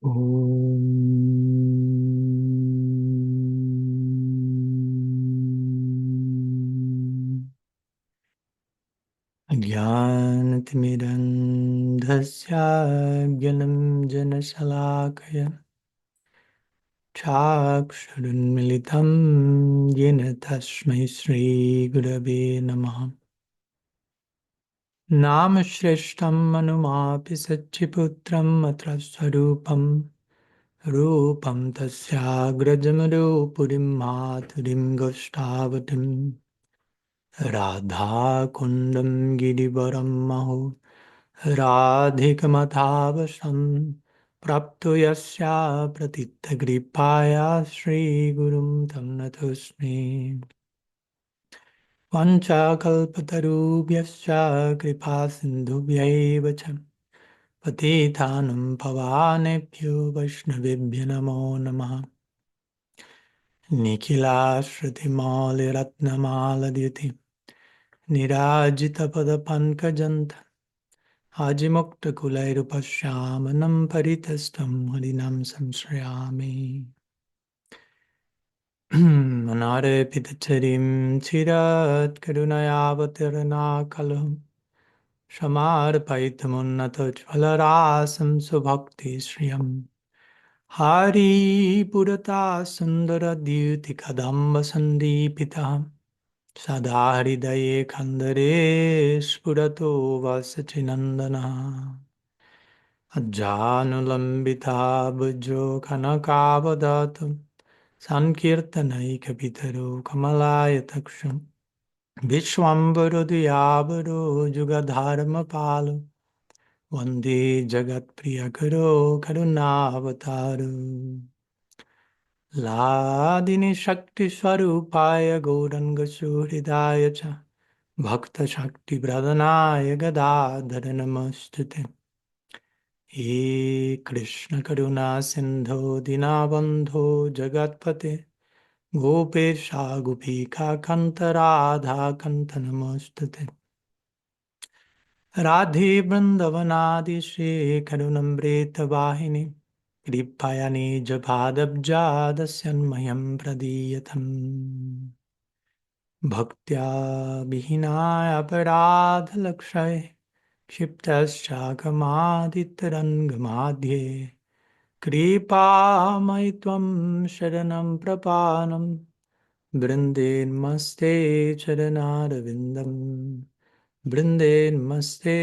ज्ञानतिमिरन्धस्य ज्ञानञ्जनशलाकया चाक्षुरुन्मिलितं येन तस्मै श्रीगुरवे नमः। नामश्रेष्ठं मनुमापि सच्चिपुत्रम् अत्र स्वरूपं रूपं तस्याग्रजमरूपुरीं मातुरीं गोष्ठावतीम् राधाकुण्डं गिरिवरं महो राधिकमथावसं प्राप्तो यस्या प्रतितकृपाया श्रीगुरुं तं नतोऽस्मि। वाञ्छाकल्पतरुभ्यश्च कृपासिन्धुभ्यैव च पतितानं पावनेभ्यो वैष्णवेभ्यो नमो नमः। निखिलाश्रुतिमौलिरत्नमालद्युति निराजितपदपङ्कजन्त आजिमुक्तकुलैरुपश्यामनं परितस्तं हरिनाम संश्रयामि। अनारपितचरीं चिरात्करुणयावतीर्णाकलहं समार्पयितुमुन्नतज्वलराशं सुभक्तिश्रियम् हरिपुरता सुन्दरद्युतिकदम्बसन्दीपितः सदा हृदये कन्दरे स्फुरतो वसचिनन्दनः अजानुलम्बिता भुजो कनकावदातु सङ्कीर्तनैकपितरो कमलायतक्षं विश्वम्भरो दयावरो जुगधर्मपालो वन्दे जगत्प्रियकरो करुणावतारो लादिनि शक्तिस्वरूपाय गौरङ्गसुहृदाय च भक्तशक्तिप्रदनाय गदाधर नमस्तुते। हे कृष्णकरुणा सिन्धो दीनबन्धो जगत्पते गोपेशा गोपिकान्त राधाकान्त नमस्तुते। राधे वृन्दवनादिशेखरुणमृतवाहिनि कृपया निजपादब्जादस्यन्मह्यं प्रदीयतम्। भक्त्या विहीनाय अपराधलक्षये क्षिप्तश्चाकमादितरङ्गमाध्ये कृपामयि त्वं शरणं प्रपन्नं वृन्दे नमस्ते चरणारविन्दम् वृन्दे नमस्ते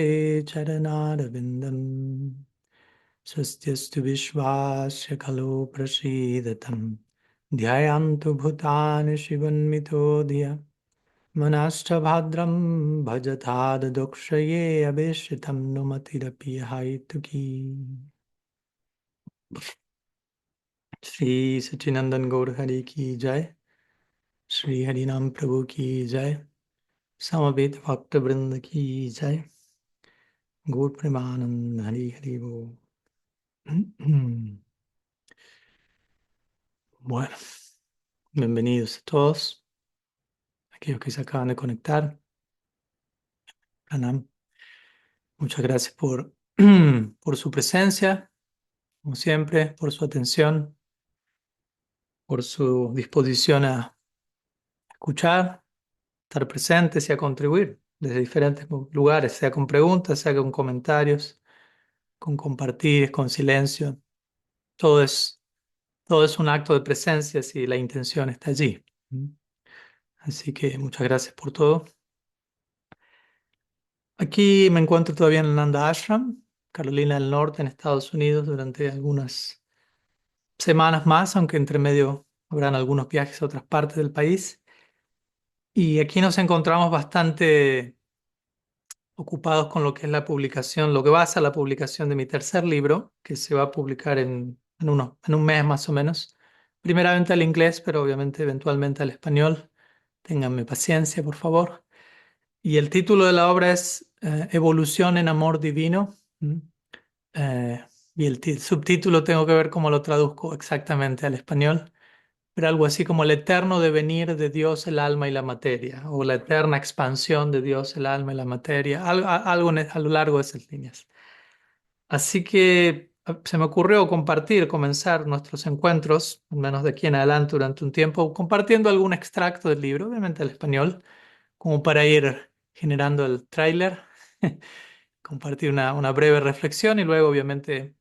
चरणारविन्दम्। स्वस्त्यस्तु विश्वास्य खलु प्रसीदतं ध्यायन्तु भूतानि शिवन्मितो धिया मनश्च भद्रं भजताददुक्षये अवेशितं नुमतिरपि हैतुकी। श्री सच्चिनंदन गौर हरि की जय। श्री हरिनाम प्रभु की जय। समवेत भक्त वृंद की जय। गौर प्रेमानंद हरि हरि बोल। Bueno, bienvenidos a todos, aquellos que se acaban de conectar. Pranam. Muchas gracias por su presencia, como siempre, por su atención, por su disposición a escuchar, estar presentes y a contribuir desde diferentes lugares, sea con preguntas, sea con comentarios, con compartir, con silencio. Todo es, todo es un acto de presencia si la intención está allí. Así que muchas gracias por todo. Aquí me encuentro todavía en el Nanda Ashram, Carolina del Norte, en Estados Unidos, durante algunas semanas más, aunque entre medio habrán algunos viajes a otras partes del país. Y aquí nos encontramos bastante ocupados con lo que es la publicación, lo que va a ser la publicación de mi tercer libro, que se va a publicar en un mes más o menos. Primeramente al inglés, pero obviamente eventualmente al español. Ténganme paciencia, por favor. Y el título de la obra es Evolución en Amor Divino. ¿Mm? Y el subtítulo tengo que ver cómo lo traduzco exactamente al español, pero algo así como el eterno devenir de Dios, el alma y la materia, o la eterna expansión de Dios, el alma y la materia, algo a lo largo de esas líneas. Así que se me ocurrió comenzar nuestros encuentros, al menos de aquí en adelante durante un tiempo, compartiendo algún extracto del libro, obviamente al español, como para ir generando el tráiler, compartir una breve reflexión y luego obviamente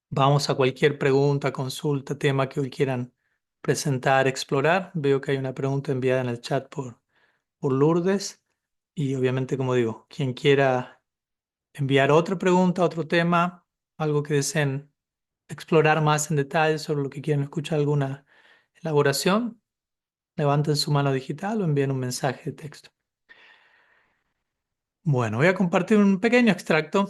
vamos a cualquier pregunta, consulta, tema que hoy quieran presentar, explorar. Veo que hay una pregunta enviada en el chat por Lourdes y obviamente, como digo, quien quiera enviar otra pregunta, otro tema, algo que deseen explorar más en detalle sobre lo que quieren escuchar, alguna elaboración, levanten su mano digital o envíen un mensaje de texto. Bueno, voy a compartir un pequeño extracto.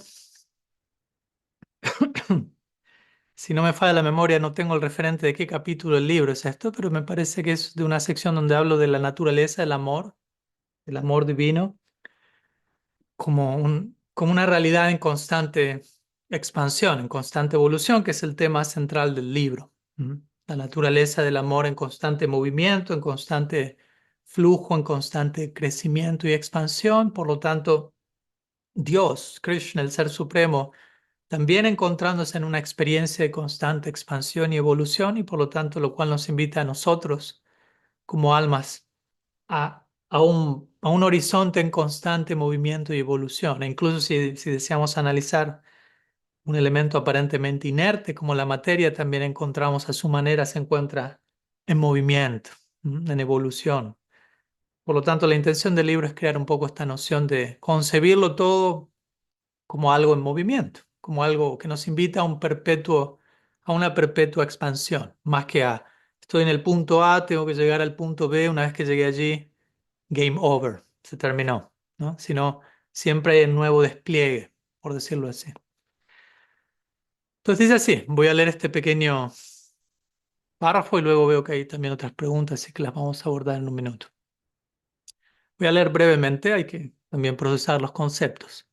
Si no me falla la memoria, no tengo el referente de qué capítulo del libro es esto, pero me parece que es de una sección donde hablo de la naturaleza del amor divino, como una realidad en constante expansión, en constante evolución, que es el tema central del libro. ¿Mm? La naturaleza del amor en constante movimiento, en constante flujo, en constante crecimiento y expansión. Por lo tanto, Dios, Krishna, el Ser Supremo, también encontrándose en una experiencia de constante expansión y evolución, y por lo tanto, lo cual nos invita a nosotros como almas a un horizonte en constante movimiento y evolución. E incluso si deseamos analizar un elemento aparentemente inerte como la materia, también encontramos a su manera, se encuentra en movimiento, en evolución. Por lo tanto, la intención del libro es crear un poco esta noción de concebirlo todo como algo en movimiento, como algo que nos invita a una perpetua expansión, más que a estoy en el punto A, tengo que llegar al punto B, una vez que llegué allí, game over, se terminó, ¿no? Sino siempre hay un nuevo despliegue, por decirlo así. Entonces dice así, voy a leer este pequeño párrafo y luego veo que hay también otras preguntas, así que las vamos a abordar en un minuto. Voy a leer brevemente, hay que también procesar los conceptos.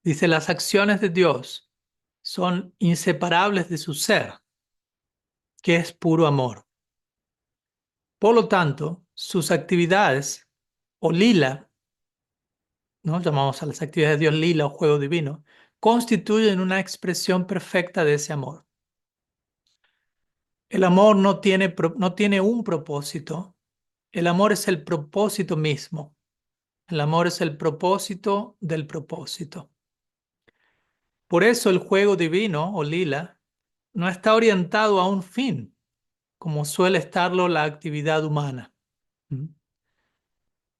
Dice, las acciones de Dios son inseparables de su ser, que es puro amor. Por lo tanto, sus actividades, o lila, ¿no? Llamamos a las actividades de Dios lila o juego divino, constituyen una expresión perfecta de ese amor. El amor no tiene un propósito, el amor es el propósito mismo. El amor es el propósito del propósito. Por eso el juego divino o lila no está orientado a un fin, como suele estarlo la actividad humana. ¿Mm?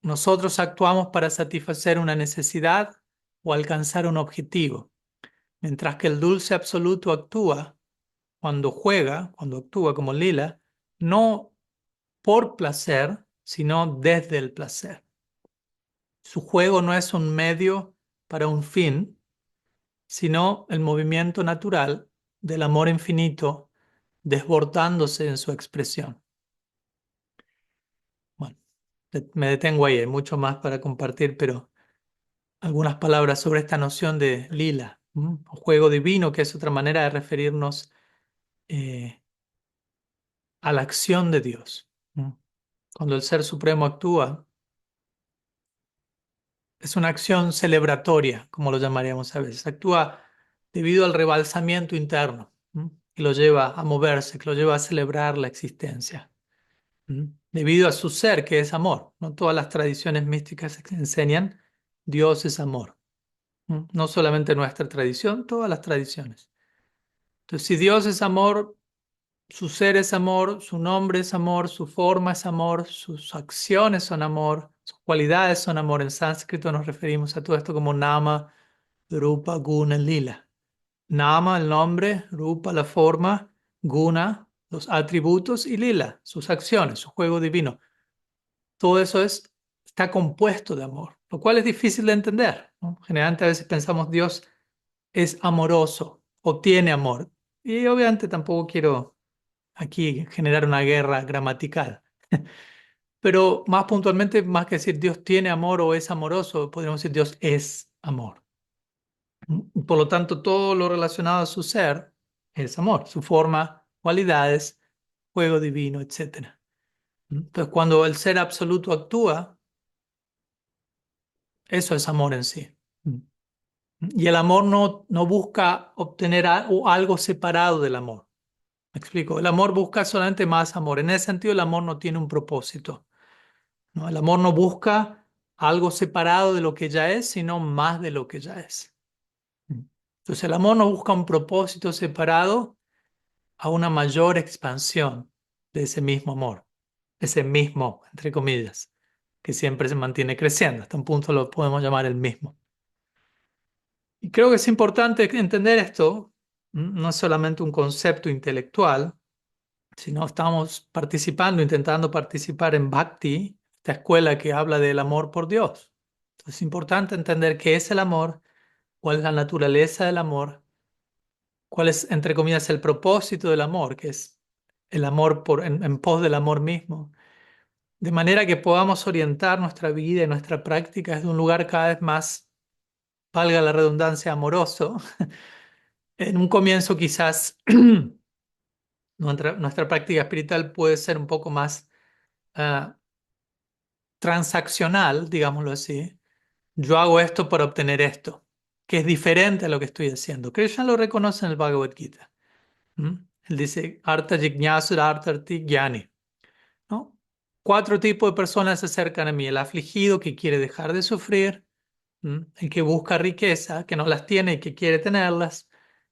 Nosotros actuamos para satisfacer una necesidad o alcanzar un objetivo, mientras que el dulce absoluto actúa cuando actúa como lila, no por placer, sino desde el placer. Su juego no es un medio para un fin, sino el movimiento natural del amor infinito desbordándose en su expresión. Bueno, me detengo ahí, hay mucho más para compartir, pero algunas palabras sobre esta noción de lila, o juego divino, que es otra manera de referirnos eh, a la acción de Dios. Cuando el Ser Supremo actúa, es una acción celebratoria, como lo llamaríamos a veces. Actúa debido al rebalsamiento interno, que lo lleva a moverse, que lo lleva a celebrar la existencia. Debido a su ser, que es amor. No todas las tradiciones místicas enseñan Dios es amor. No solamente nuestra tradición, todas las tradiciones. Entonces, si Dios es amor, su ser es amor, su nombre es amor, su forma es amor, sus acciones son amor, sus cualidades son amor. En sánscrito nos referimos a todo esto como Nama, Rupa, Guna, Lila. Nama, el nombre, Rupa, la forma, Guna, los atributos y Lila, sus acciones, su juego divino. Todo eso está compuesto de amor, lo cual es difícil de entender, ¿no? Generalmente a veces pensamos Dios es amoroso o tiene amor. Y obviamente tampoco quiero aquí generar una guerra gramatical. Pero más puntualmente, más que decir Dios tiene amor o es amoroso, podríamos decir Dios es amor. Por lo tanto, todo lo relacionado a su ser es amor, su forma, cualidades, juego divino, etcétera. Entonces, cuando el ser absoluto actúa, eso es amor en sí. Y el amor no busca obtener algo separado del amor. ¿Me explico? El amor busca solamente más amor. En ese sentido, el amor no tiene un propósito, ¿no? El amor no busca algo separado de lo que ya es, sino más de lo que ya es. Entonces, el amor no busca un propósito separado a una mayor expansión de ese mismo amor, ese mismo, entre comillas, que siempre se mantiene creciendo. Hasta un punto lo podemos llamar el mismo. Y creo que es importante entender esto. No es solamente un concepto intelectual, sino estamos participando, intentando participar en Bhakti, esta escuela que habla del amor por Dios. Entonces, es importante entender qué es el amor, cuál es la naturaleza del amor, cuál es, entre comillas, el propósito del amor, que es el amor en pos del amor mismo, de manera que podamos orientar nuestra vida y nuestra práctica desde un lugar cada vez más, valga la redundancia, amoroso. En un comienzo quizás nuestra práctica espiritual puede ser un poco más ah, transaccional, digámoslo así. Yo hago esto para obtener esto, que es diferente a lo que estoy haciendo. Krishna lo reconoce en el Bhagavad Gita. ¿Mm? Él dice, Artha Jignasura Artharti Jnani, ¿no? Cuatro tipos de personas se acercan a mí: el afligido que quiere dejar de sufrir, el que busca riqueza, que no las tiene y que quiere tenerlas,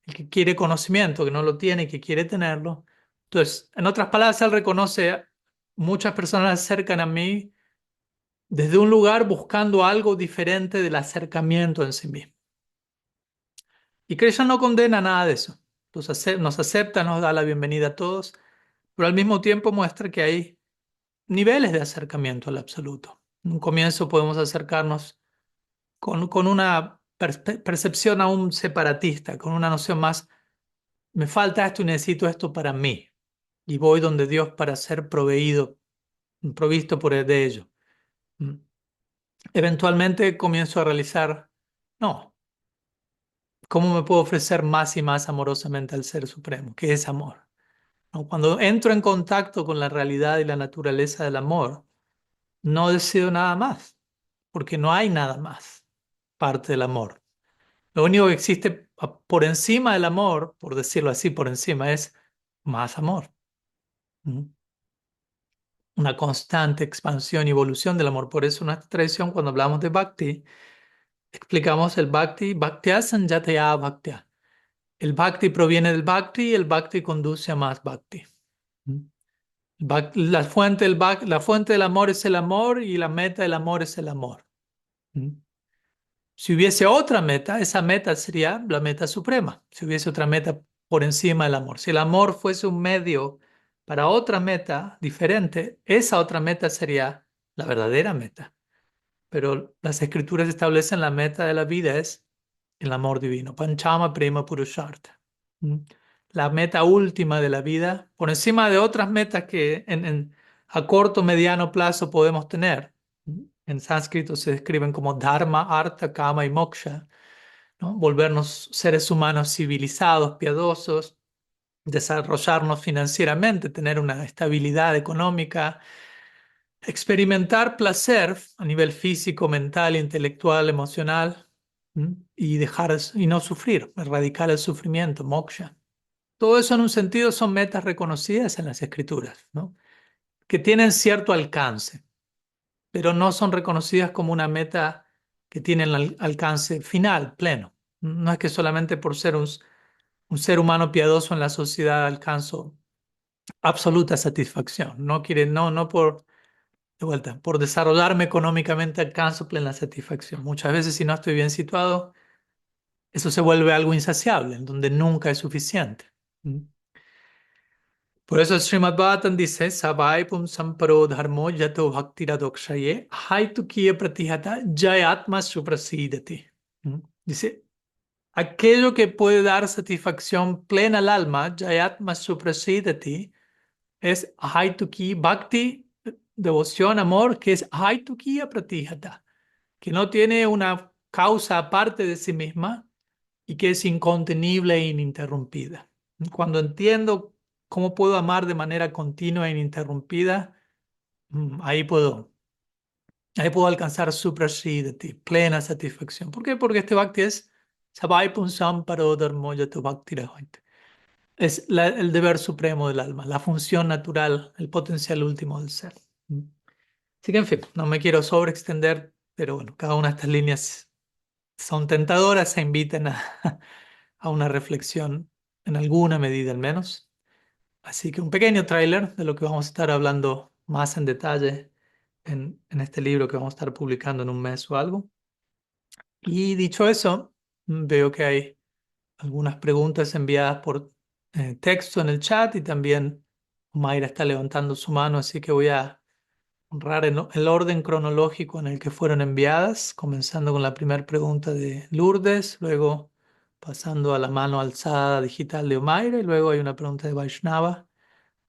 el que quiere conocimiento, que no lo tiene y que quiere tenerlo. Entonces, en otras palabras, él reconoce, muchas personas se acercan a mí desde un lugar buscando algo diferente del acercamiento en sí mismo. Y Krishna no condena nada de eso. Nos acepta, nos da la bienvenida a todos, pero al mismo tiempo muestra que hay niveles de acercamiento al absoluto. En un comienzo podemos acercarnos con una percepción aún separatista, con una noción más, me falta esto y necesito esto para mí. Y voy donde Dios para ser provisto de ello. Mm. Eventualmente comienzo a realizar, no, ¿cómo me puedo ofrecer más y más amorosamente al Ser Supremo, que es amor? ¿No? Cuando entro en contacto con la realidad y la naturaleza del amor, no deseo nada más, porque no hay nada más parte del amor. Lo único que existe por encima del amor, por decirlo así, por encima, es más amor. ¿Mm? Una constante expansión y evolución del amor. Por eso en nuestra tradición, cuando hablamos de Bhakti, explicamos el Bhakti, Bhaktya Sanjataya Bhaktya. El Bhakti proviene del Bhakti y el Bhakti conduce a más Bhakti. ¿Mm? La fuente del amor es el amor y la meta del amor es el amor. ¿Mm? Si hubiese otra meta, esa meta sería la meta suprema. Si hubiese otra meta por encima del amor. Si el amor fuese un medio para otra meta diferente, esa otra meta sería la verdadera meta. Pero las escrituras establecen la meta de la vida es el amor divino. Panchama Prema Purushartha. ¿Mm? La meta última de la vida, por encima de otras metas que a corto o mediano plazo podemos tener. ¿Mm? En sánscrito se describen como Dharma, Artha, Kama y Moksha, ¿no? Volvernos seres humanos civilizados, piadosos, desarrollarnos financieramente, tener una estabilidad económica, experimentar placer a nivel físico, mental, intelectual, emocional, y y no sufrir, erradicar el sufrimiento, moksha. Todo eso en un sentido son metas reconocidas en las escrituras, ¿no? Que tienen cierto alcance, pero no son reconocidas como una meta que tiene el alcance final, pleno. No es que solamente por ser un ser humano piadoso en la sociedad alcanzo absoluta satisfacción. No por, de vuelta, por desarrollarme económicamente alcanzo plena satisfacción. Muchas veces, si no estoy bien situado, eso se vuelve algo insaciable, en donde nunca es suficiente. ¿Mm? Por eso el Srimad Bhattan dice, Savai pum samparo dharmo yato bhaktiradokshaye haitukiya pratihata jayatma suprasidati. ¿Mm? Dice, aquello que puede dar satisfacción plena al alma, jayatma suprasidati, es haituki bhakti, devoción, amor, que es haitukiya pratihata, que no tiene una causa aparte de sí misma y que es incontenible e ininterrumpida. Cuando entiendo cómo puedo amar de manera continua e ininterrumpida, mm, ahí puedo, ahí puedo alcanzar suprasiddhati, plena satisfacción. ¿Por qué? Porque este bhakti es Sabai punsam parodharmo yato bhaktirahait. Es el deber supremo del alma, la función natural, el potencial último del ser. ¿Mm? Así que, en fin, no me quiero sobreextender, pero bueno, cada una de estas líneas son tentadoras e invitan a una reflexión en alguna medida al menos. Así que un pequeño tráiler de lo que vamos a estar hablando más en detalle en este libro que vamos a estar publicando en un mes o algo. Y dicho eso, veo que hay algunas preguntas enviadas por texto en el chat y también Mayra está levantando su mano, así que voy a honrar el orden cronológico en el que fueron enviadas, comenzando con la primera pregunta de Lourdes, luego pasando a la mano alzada digital de Omaira y luego hay una pregunta de Vaishnava.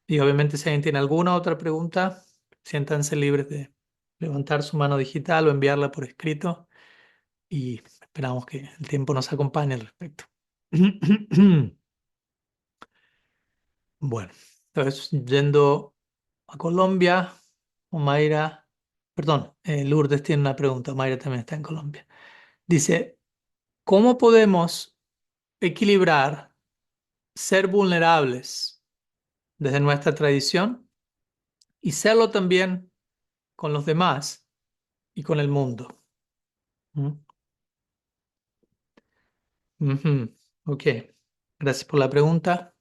Y obviamente si alguien tiene alguna otra pregunta, siéntanse libres de levantar su mano digital o enviarla por escrito y esperamos que el tiempo nos acompañe al respecto. Bueno, entonces yendo a Colombia, Omaira, perdón, Lourdes tiene una pregunta, Omaira también está en Colombia. Dice, ¿cómo podemos equilibrar ser vulnerables desde nuestra tradición y serlo también con los demás y con el mundo? ¿Mm? Ujú. Ok, gracias por la pregunta,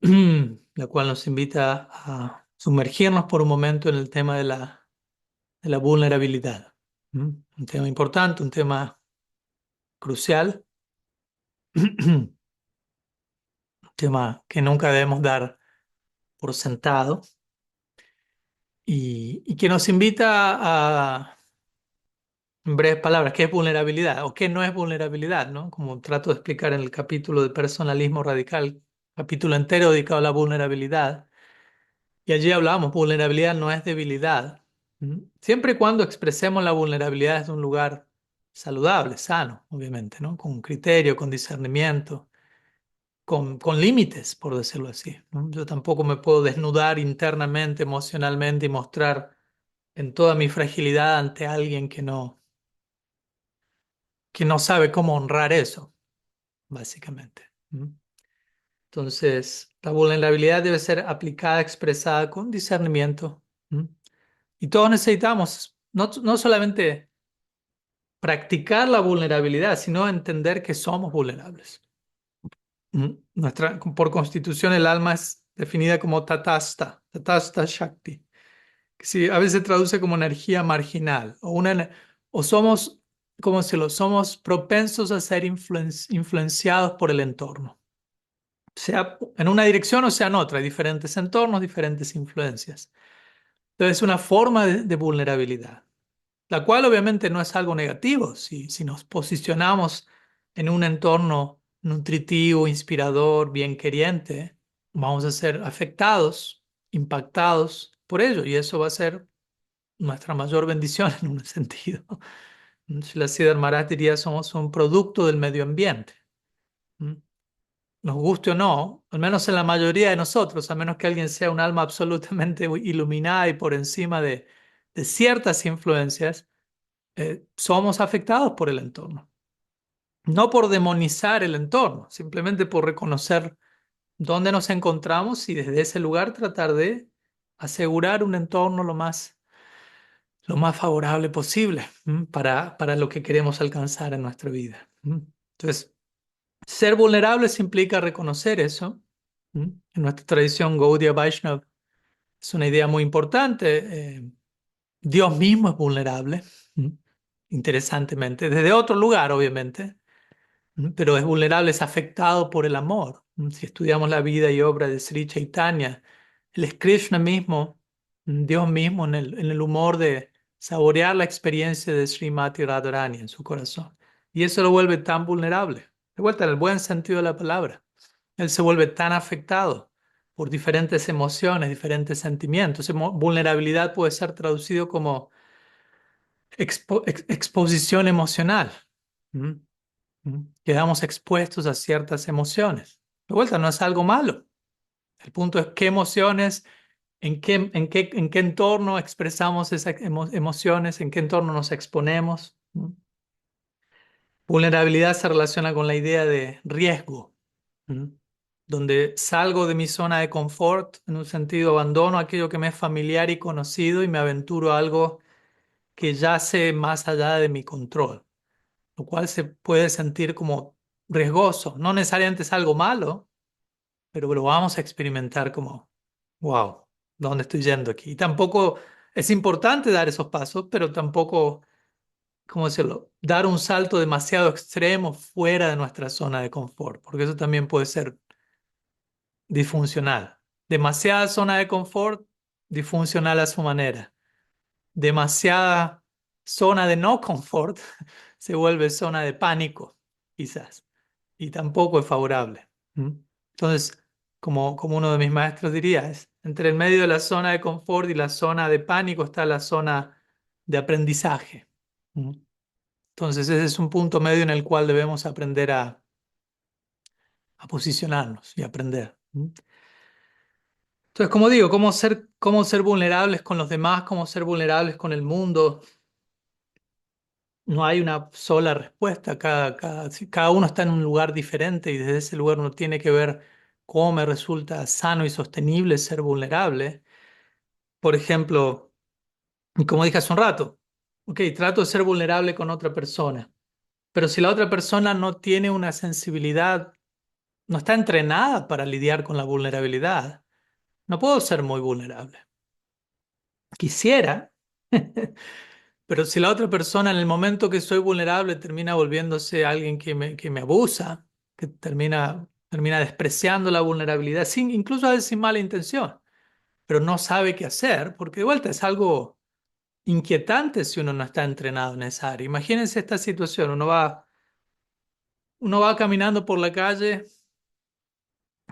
la cual nos invita a sumergirnos por un momento en el tema de la vulnerabilidad. ¿Mm? Un tema importante, un tema crucial, un tema que nunca debemos dar por sentado y que nos invita a, en breves palabras, ¿qué es vulnerabilidad o qué no es vulnerabilidad? ¿No? Como trato de explicar en el capítulo de personalismo radical, capítulo entero dedicado a la vulnerabilidad. Y allí hablábamos, vulnerabilidad no es debilidad. ¿Mm? Siempre y cuando expresemos la vulnerabilidad desde un lugar saludable, sano, obviamente, ¿no? Con criterio, con discernimiento, con límites, por decirlo así, ¿no? Yo tampoco me puedo desnudar internamente, emocionalmente y mostrar en toda mi fragilidad ante alguien que no sabe cómo honrar eso, básicamente. ¿Mm? Entonces, la vulnerabilidad debe ser aplicada, expresada con discernimiento. ¿Mm? Y todos necesitamos no solamente practicar la vulnerabilidad, sino entender que somos vulnerables. Por constitución, el alma es definida como tatasta shakti, que sí, a veces se traduce como energía marginal, o somos, ¿cómo decirlo? Somos propensos a ser influenciados por el entorno, sea en una dirección o sea en otra, hay diferentes entornos, diferentes influencias. Entonces, es una forma de vulnerabilidad, la cual obviamente no es algo negativo. Si nos posicionamos en un entorno nutritivo, inspirador, bien queriente, vamos a ser afectados, impactados por ello, y eso va a ser nuestra mayor bendición en un sentido. Srila Siddhar Maharaj diría, somos un producto del medio ambiente. ¿Mm? Nos guste o no, al menos en la mayoría de nosotros, a menos que alguien sea un alma absolutamente iluminada y por encima de ciertas influencias, somos afectados por el entorno. No por demonizar el entorno, simplemente por reconocer dónde nos encontramos y desde ese lugar tratar de asegurar un entorno lo más favorable posible, para lo que queremos alcanzar en nuestra vida. Entonces, ser vulnerables implica reconocer eso. En nuestra tradición Gaudiya Vaishnava es una idea muy importante. Dios mismo es vulnerable, ¿m? Interesantemente, desde otro lugar, obviamente, pero es vulnerable, es afectado por el amor. Si estudiamos la vida y obra de Sri Chaitanya, él es Krishna mismo, Dios mismo, en el humor de saborear la experiencia de Srimati Radharani en su corazón. Y eso lo vuelve tan vulnerable, de vuelta en el buen sentido de la palabra. Él se vuelve tan afectado por diferentes emociones, diferentes sentimientos. Vulnerabilidad puede ser traducido como exposición emocional. ¿Mm? Quedamos expuestos a ciertas emociones. De vuelta, no es algo malo. El punto es qué emociones, en qué entorno expresamos esas emociones, en qué entorno nos exponemos. Vulnerabilidad se relaciona con la idea de riesgo, ¿m? Donde salgo de mi zona de confort, en un sentido abandono aquello que me es familiar y conocido y me aventuro a algo que yace más allá de mi control, lo cual se puede sentir como riesgoso. No necesariamente es algo malo, pero lo vamos a experimentar como, wow, ¿dónde estoy yendo aquí? Y tampoco es importante dar esos pasos, pero tampoco, ¿cómo decirlo? Dar un salto demasiado extremo fuera de nuestra zona de confort, porque eso también puede ser disfuncional. Demasiada zona de confort, disfuncional a su manera. Demasiada zona de no confort se vuelve zona de pánico, quizás, y tampoco es favorable. ¿Mm? Entonces, como uno de mis maestros diría, es entre el medio de la zona de confort y la zona de pánico está la zona de aprendizaje. ¿Mm? Entonces, ese es un punto medio en el cual debemos aprender a posicionarnos y aprender. ¿Mm? Entonces, como digo, cómo ser vulnerables con los demás, cómo ser vulnerables con el mundo. No hay una sola respuesta, cada uno está en un lugar diferente y desde ese lugar uno tiene que ver cómo me resulta sano y sostenible ser vulnerable. Por ejemplo, y como dije hace un rato, ok, trato de ser vulnerable con otra persona, pero si la otra persona no tiene una sensibilidad, no está entrenada para lidiar con la vulnerabilidad, no puedo ser muy vulnerable. Quisiera. Pero si la otra persona en el momento que soy vulnerable termina volviéndose alguien que me abusa, que termina despreciando la vulnerabilidad, incluso a veces sin mala intención, pero no sabe qué hacer, porque de vuelta es algo inquietante si uno no está entrenado en esa área. Imagínense esta situación, uno va caminando por la calle,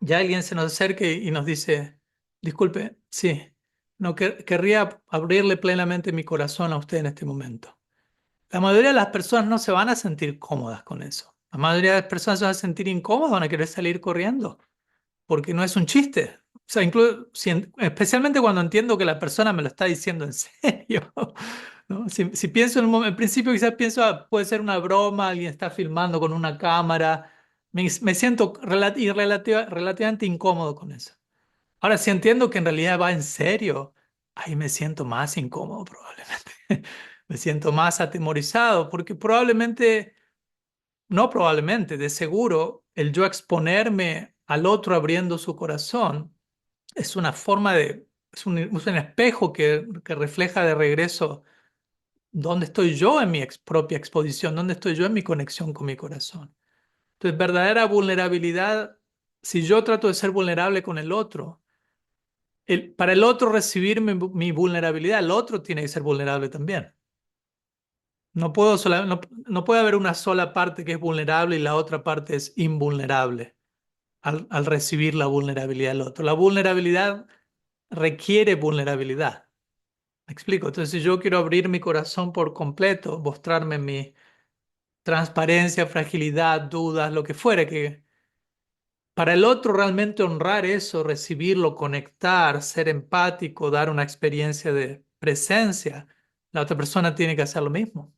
ya alguien se nos acerca y nos dice, disculpe, sí, no querría abrirle plenamente mi corazón a usted en este momento. La mayoría de las personas no se van a sentir cómodas con eso. La mayoría de las personas se van a sentir incómodas, van a querer salir corriendo, porque no es un chiste. O sea, especialmente cuando entiendo que la persona me lo está diciendo en serio. ¿No? Si pienso en principio quizás pienso, puede ser una broma, alguien está filmando con una cámara. Me siento relativamente incómodo con eso. Ahora, si entiendo que en realidad va en serio, ahí me siento más incómodo probablemente. Me siento más atemorizado porque probablemente, no probablemente, de seguro, el yo exponerme al otro abriendo su corazón es una forma es un espejo que refleja de regreso dónde estoy yo en mi propia exposición, dónde estoy yo en mi conexión con mi corazón. Entonces, verdadera vulnerabilidad, si yo trato de ser vulnerable con el otro, para el otro recibir mi vulnerabilidad, el otro tiene que ser vulnerable también. No puede haber una sola parte que es vulnerable y la otra parte es invulnerable al recibir la vulnerabilidad del otro. La vulnerabilidad requiere vulnerabilidad. ¿Me explico? Entonces, si yo quiero abrir mi corazón por completo, mostrarme mi transparencia, fragilidad, dudas, lo que fuere, que para el otro realmente honrar eso, recibirlo, conectar, ser empático, dar una experiencia de presencia, la otra persona tiene que hacer lo mismo.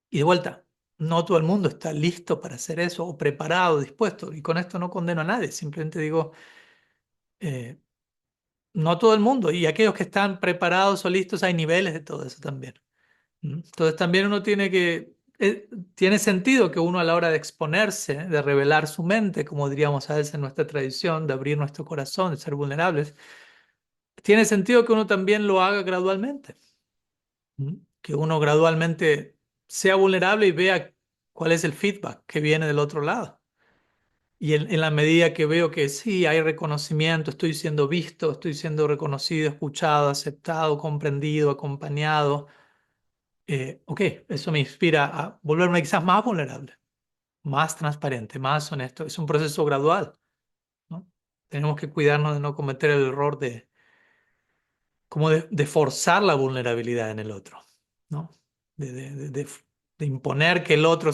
Y de vuelta, no todo el mundo está listo para hacer eso o preparado, dispuesto. Y con esto no condeno a nadie, simplemente digo, eh, no todo el mundo. Y aquellos que están preparados o listos, hay niveles de todo eso también. ¿Mm? Entonces también uno tiene sentido que uno a la hora de exponerse, de revelar su mente, como diríamos a veces en nuestra tradición, de abrir nuestro corazón, de ser vulnerables, tiene sentido que uno también lo haga gradualmente. ¿Mm? Que uno gradualmente sea vulnerable y vea cuál es el feedback que viene del otro lado. Y en la medida que veo que sí, hay reconocimiento, estoy siendo visto, estoy siendo reconocido, escuchado, aceptado, comprendido, acompañado, ok, eso me inspira a volverme quizás más vulnerable, más transparente, más honesto. Es un proceso gradual, ¿no? Tenemos que cuidarnos de no cometer el error de forzar la vulnerabilidad en el otro, ¿no? De imponer que el otro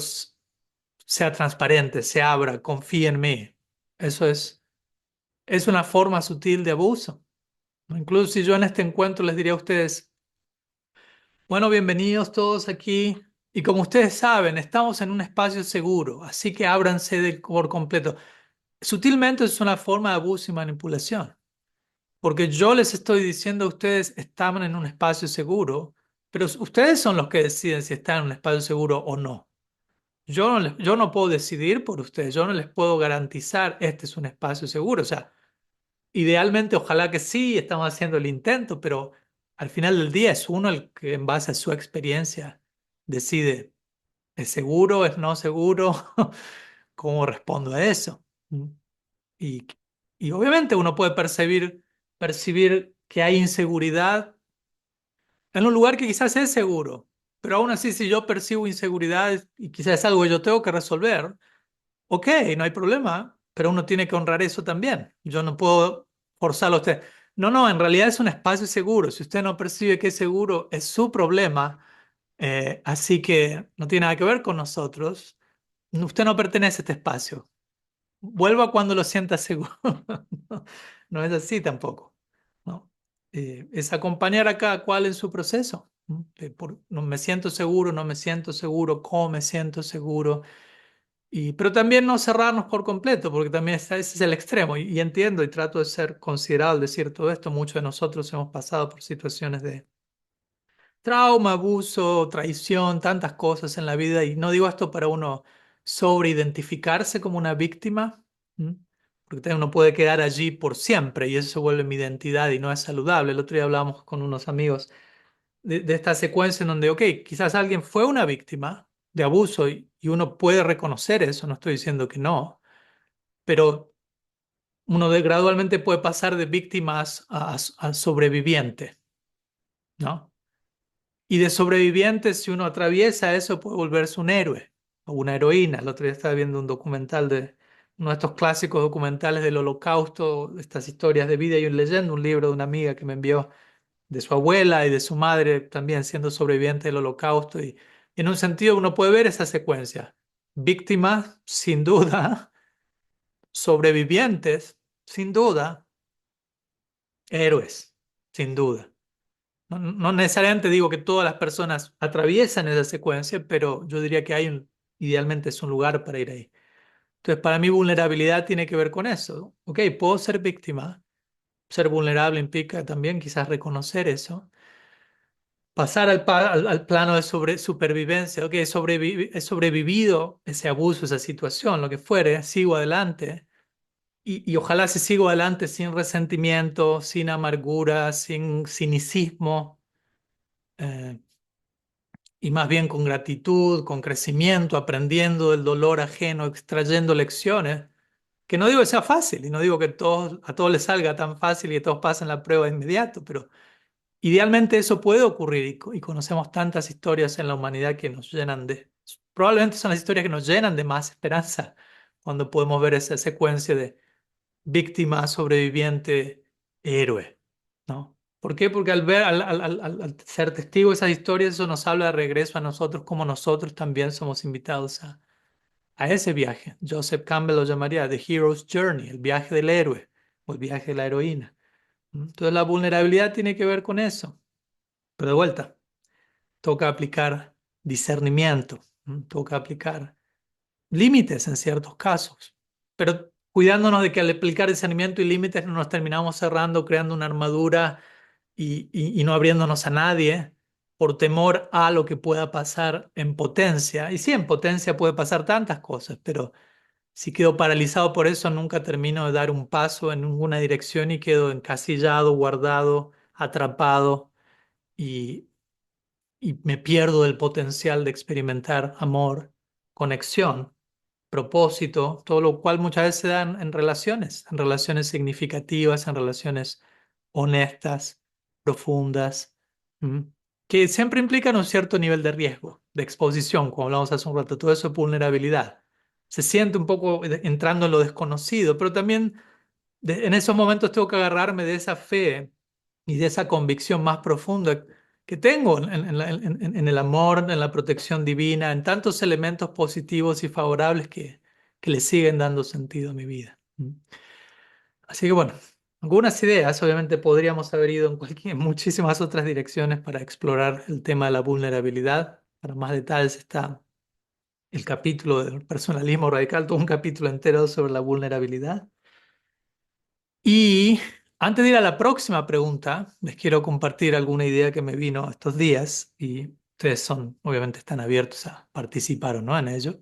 sea transparente, se abra, confíe en mí. Eso es una forma sutil de abuso, ¿no? Incluso si yo en este encuentro les diría a ustedes, bueno, bienvenidos todos aquí. Y como ustedes saben, estamos en un espacio seguro, así que ábranse por completo. Sutilmente es una forma de abuso y manipulación, porque yo les estoy diciendo a ustedes están en un espacio seguro, pero ustedes son los que deciden si están en un espacio seguro o no. Yo no puedo decidir por ustedes, yo no les puedo garantizar este es un espacio seguro. O sea, idealmente ojalá que sí, estamos haciendo el intento, pero al final del día es uno el que en base a su experiencia decide, ¿es seguro, es no seguro? ¿Cómo respondo a eso? ¿Mm? Y, y obviamente uno puede percibir que hay inseguridad en un lugar que quizás es seguro, pero aún así si yo percibo inseguridad y quizás es algo que yo tengo que resolver, ok, no hay problema, pero uno tiene que honrar eso también. Yo no puedo forzarlo a usted. No, no, en realidad es un espacio seguro. Si usted no percibe que es seguro, es su problema. Así que no tiene nada que ver con nosotros. Usted no pertenece a este espacio. Vuelva cuando lo sienta seguro. No, no es así tampoco, ¿no? Es acompañar a cada cual en su proceso. ¿No? No me siento seguro, no me siento seguro, cómo me siento seguro. Pero también no cerrarnos por completo, porque también ese es el extremo. Y entiendo y trato de ser considerado al decir todo esto. Muchos de nosotros hemos pasado por situaciones de trauma, abuso, traición, tantas cosas en la vida. Y no digo esto para uno sobreidentificarse como una víctima, ¿m? Porque también uno puede quedar allí por siempre y eso se vuelve mi identidad y no es saludable. El otro día hablábamos con unos amigos de esta secuencia en donde, ok, quizás alguien fue una víctima de abuso y uno puede reconocer eso, no estoy diciendo que no, pero gradualmente puede pasar de víctimas a sobreviviente, ¿no? Y de sobreviviente, si uno atraviesa eso, puede volverse un héroe o una heroína. El otro día estaba viendo un documental de uno de estos clásicos documentales del Holocausto, estas historias de vida y una leyenda, un libro de una amiga que me envió de su abuela y de su madre también siendo sobreviviente del Holocausto. Y en un sentido uno puede ver esa secuencia. Víctimas, sin duda, sobrevivientes, sin duda, héroes, sin duda. No, no necesariamente digo que todas las personas atraviesan esa secuencia, pero yo diría que idealmente es un lugar para ir ahí. Entonces, para mí vulnerabilidad tiene que ver con eso. Ok, puedo ser víctima, ser vulnerable implica también quizás reconocer eso, pasar al plano de supervivencia. Ok, he sobrevivido ese abuso, esa situación, lo que fuere, sigo adelante. Y ojalá si sigo adelante sin resentimiento, sin amargura, sin cynicismo. eh, y más bien con gratitud, con crecimiento, aprendiendo del dolor ajeno, extrayendo lecciones, que no digo que sea fácil y no digo que a todos les salga tan fácil y que todos pasen la prueba de inmediato, pero idealmente eso puede ocurrir y conocemos tantas historias en la humanidad que nos llenan probablemente son las historias que nos llenan de más esperanza cuando podemos ver esa secuencia de víctima, sobreviviente, héroe, ¿no? ¿Por qué? Porque al ver, al ser testigo de esas historias, eso nos habla de regreso a nosotros, como nosotros también somos invitados a ese viaje. Joseph Campbell lo llamaría The Hero's Journey, el viaje del héroe o el viaje de la heroína. Entonces la vulnerabilidad tiene que ver con eso. Pero de vuelta, toca aplicar discernimiento, toca aplicar límites en ciertos casos, pero cuidándonos de que al aplicar discernimiento y límites no nos terminamos cerrando, creando una armadura y no abriéndonos a nadie por temor a lo que pueda pasar en potencia. Y sí, en potencia puede pasar tantas cosas, pero si quedo paralizado por eso, nunca termino de dar un paso en ninguna dirección y quedo encasillado, guardado, atrapado y, y me pierdo del potencial de experimentar amor, conexión, propósito, todo lo cual muchas veces se da en relaciones significativas, en relaciones honestas, profundas, ¿m? Que siempre implican un cierto nivel de riesgo, de exposición, como hablamos hace un rato, todo eso es vulnerabilidad. Se siente un poco entrando en lo desconocido, pero también en esos momentos tengo que agarrarme de esa fe y de esa convicción más profunda que tengo en el amor, en la protección divina, en tantos elementos positivos y favorables que le siguen dando sentido a mi vida. Así que bueno, algunas ideas, obviamente podríamos haber ido en muchísimas otras direcciones para explorar el tema de la vulnerabilidad. para más detalles está el capítulo del personalismo radical, todo un capítulo entero sobre la vulnerabilidad. Y antes de ir a la próxima pregunta, les quiero compartir alguna idea que me vino estos días y ustedes son, obviamente están abiertos a participar o no en ello.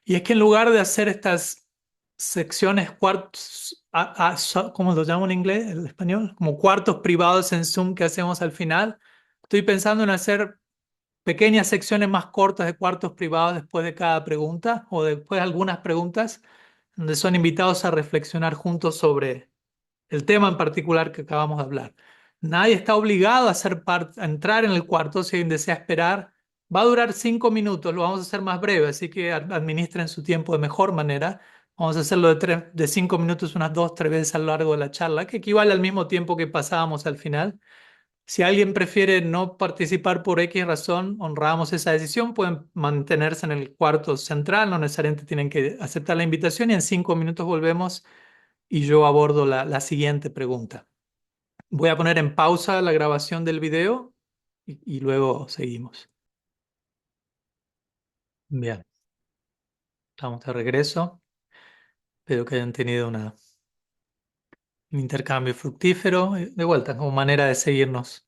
Y es que en lugar de hacer estas secciones cuartos, ¿cómo lo llamo en inglés, en español? Como cuartos privados en Zoom que hacemos al final, estoy pensando en hacer pequeñas secciones más cortas de cuartos privados después de cada pregunta o después de algunas preguntas, donde son invitados a reflexionar juntos sobre el tema en particular que acabamos de hablar. Nadie está obligado a, a entrar en el cuarto si alguien desea esperar. Va a durar 5 minutos, lo vamos a hacer más breve, así que administren su tiempo de mejor manera. Vamos a hacerlo de 5 minutos unas 2, 3 veces a lo largo de la charla, que equivale al mismo tiempo que pasábamos al final. Si alguien prefiere no participar por X razón, honramos esa decisión, pueden mantenerse en el cuarto central, no necesariamente tienen que aceptar la invitación y en 5 minutos volvemos y yo abordo la siguiente pregunta. Voy a poner en pausa la grabación del video y luego seguimos. Bien, estamos de regreso. Espero que hayan tenido un intercambio fructífero. De vuelta, como manera de seguirnos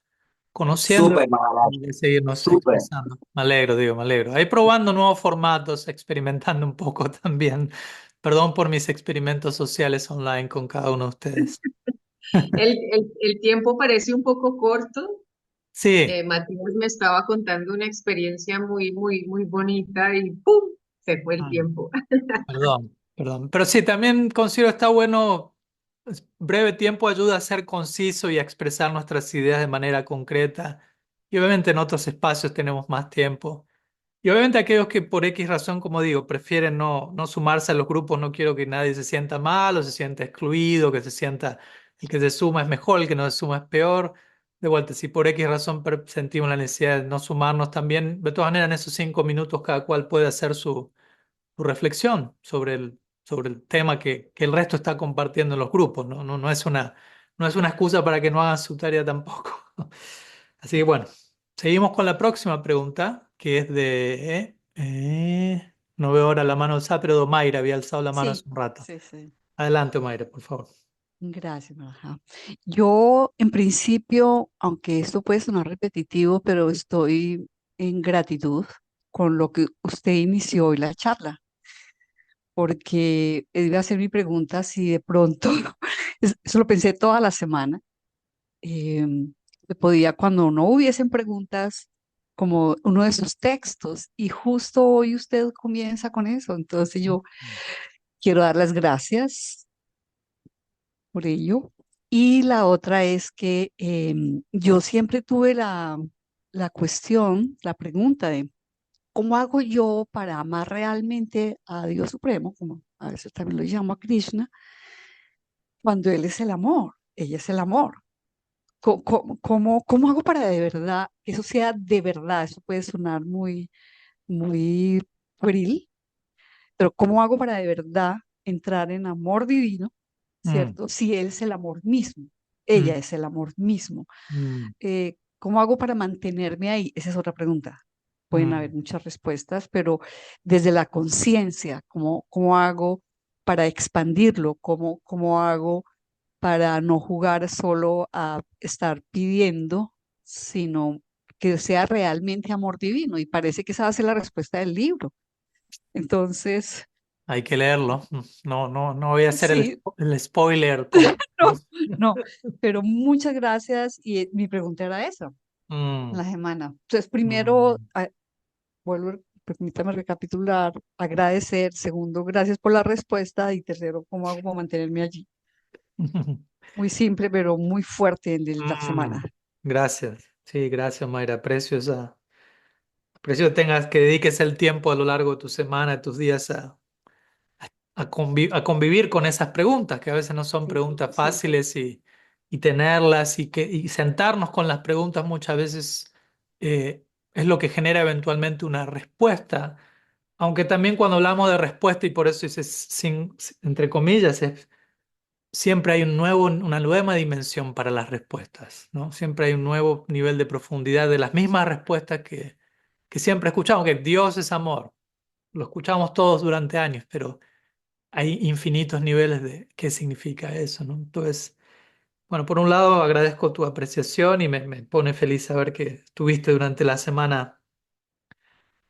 conociendo Súper, y Maharaj, de seguirnos súper. expresando. Me alegro, digo, me alegro. Ahí probando nuevos formatos, experimentando un poco también. Perdón por mis experimentos sociales online con cada uno de ustedes. El tiempo parece un poco corto. Sí. Matías me estaba contando una experiencia muy bonita y ¡pum! Se fue el Mm. tiempo. Perdón, perdón. Pero sí, también considero está bueno, breve tiempo ayuda a ser conciso y a expresar nuestras ideas de manera concreta. Y obviamente en otros espacios tenemos más tiempo. Y obviamente aquellos que por X razón, como digo, prefieren no sumarse a los grupos, no quiero que nadie se sienta mal o se sienta excluido, que se sienta el que se suma es mejor, el que no se suma es peor. De vuelta, si por X razón sentimos la necesidad de no sumarnos también, de todas maneras en esos 5 minutos cada cual puede hacer su reflexión sobre el tema que el resto está compartiendo en los grupos, ¿no? No es una excusa para que no hagan su tarea tampoco. Así que bueno, seguimos con la próxima pregunta, que es no veo ahora la mano alzada, pero Mayra había alzado la mano hace Sí, un rato. sí, sí. Adelante, Mayra, por favor. Gracias, Marja. Yo, en principio, aunque esto puede sonar repetitivo, pero estoy en gratitud con lo que usted inició hoy la charla, porque iba a ser mi pregunta si de pronto, eso lo pensé toda la semana, se podía, cuando no hubiesen preguntas, como uno de sus textos, y justo hoy usted comienza con eso, entonces yo quiero dar las gracias por ello. Y la otra es que yo siempre tuve la cuestión, la pregunta de cómo hago yo para amar realmente a Dios Supremo, como a veces también lo llamo a Krishna, cuando Él es el amor, ella es el amor. ¿Cómo hago para de verdad, que eso sea de verdad? Eso puede sonar muy pueril, pero ¿cómo hago para de verdad entrar en amor divino, Mm, ¿cierto? Si Él es el amor mismo, mm, ella es el amor mismo. mm, ¿Cómo hago para mantenerme ahí? Esa es otra pregunta. Pueden haber mm, muchas respuestas, pero desde la conciencia, ¿cómo hago para expandirlo? ¿Cómo hago para no jugar solo a estar pidiendo, sino que sea realmente amor divino? Y parece que esa va a ser la respuesta del libro. Entonces, Hay que leerlo. No voy a hacer sí, el spoiler como... no, no, pero muchas gracias. Y mi pregunta era esa, Mm, la semana. Entonces, primero, mm. vuelvo, permítame recapitular, agradecer. Segundo, gracias por la respuesta. Y tercero, ¿cómo hago para mantenerme allí? Muy simple, pero muy fuerte en la Mm, semana. gracias. Sí, gracias, Mayra. Aprecio que tengas, que dediques el tiempo a lo largo de tu semana, de tus días a convivir con esas preguntas, que a veces no son Sí, preguntas sí, fáciles y tenerlas y sentarnos con las preguntas muchas veces eh, es lo que genera eventualmente una respuesta. Aunque también cuando hablamos de respuesta, y por eso dices entre comillas, siempre hay una nueva dimensión para las respuestas, ¿no? Siempre hay un nuevo nivel de profundidad de las mismas respuestas que siempre escuchamos, que Dios es amor. Lo escuchamos todos durante años, pero hay infinitos niveles de qué significa eso, ¿no? Entonces, bueno, por un lado agradezco tu apreciación y me pone feliz saber que estuviste durante la semana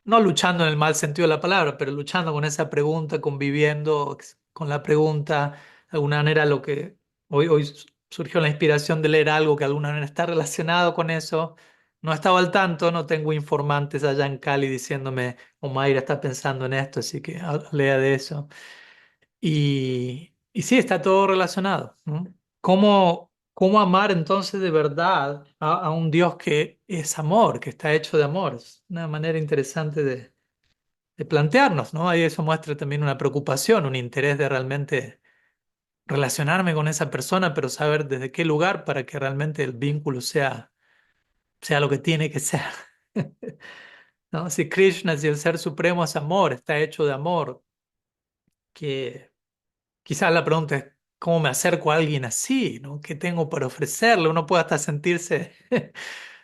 no luchando en el mal sentido de la palabra, pero luchando con esa pregunta, conviviendo con la pregunta, de alguna manera lo que hoy surgió la inspiración de leer algo que de alguna manera está relacionado con eso. No estaba al tanto, no tengo informantes allá en Cali diciéndome, Mayra está pensando en esto, así que lea de eso. Y sí, está todo relacionado, ¿no? ¿Cómo amar entonces de verdad a un Dios que es amor, que está hecho de amor? Es una manera interesante de plantearnos, ¿no? Ahí eso muestra también una preocupación, un interés de realmente relacionarme con esa persona, pero saber desde qué lugar para que realmente el vínculo sea lo que tiene que ser. ¿No? Si Krishna, si el Ser Supremo es amor, está hecho de amor, que quizás la pregunta es, ¿cómo me acerco a alguien así? ¿No? ¿Qué tengo para ofrecerle? Uno puede hasta sentirse